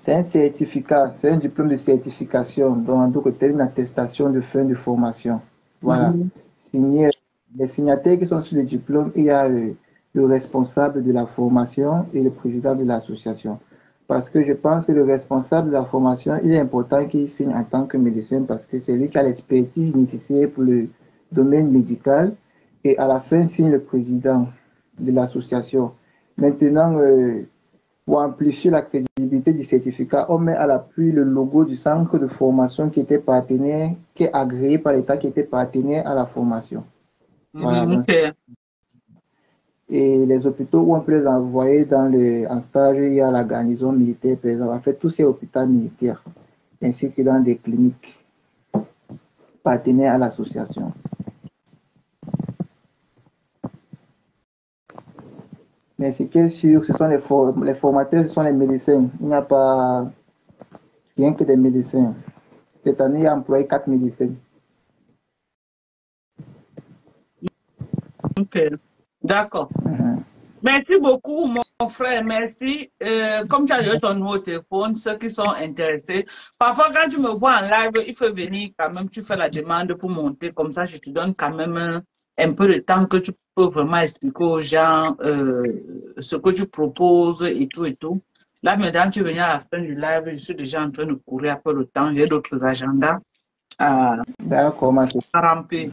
C'est un certificat, c'est un diplôme de certification, donc c'est une attestation de fin de formation. Voilà. Signé, les signataires qui sont sur le diplôme, il y a le responsable de la formation et le président de l'association. Parce que je pense que le responsable de la formation, il est important qu'il signe en tant que médecin parce que c'est lui qui a l'expertise nécessaire pour le domaine médical. Et à la fin, signe le président de l'association. Maintenant, pour amplifier la crédibilité du certificat, on met à l'appui le logo du centre de formation qui était partenaire, qui est agréé par l'État, qui était partenaire à la formation. Voilà, donc, et les hôpitaux où on peut les envoyer en stage, il y a la garnison militaire, par exemple, en fait, tous ces hôpitaux militaires, ainsi que dans des cliniques partenaires à l'association. Mais ce qui est sûr, ce sont les formateurs, ce sont les médecins. Il n'y a pas rien que des médecins. Cette année, il y a employé 4 médecins. Ok, d'accord. Merci beaucoup, mon frère. Merci. Comme tu as eu ton numéro de téléphone, ceux qui sont intéressés, parfois quand tu me vois en live, il faut venir quand même, tu fais la demande pour monter. Comme ça, je te donne quand même un peu de temps que tu peux vraiment expliquer aux gens ce que tu proposes et tout et tout. Là, maintenant, tu viens à la fin du live, je suis déjà en train de courir après le temps. J'ai d'autres agendas à D'accord, ma chérie. ramper.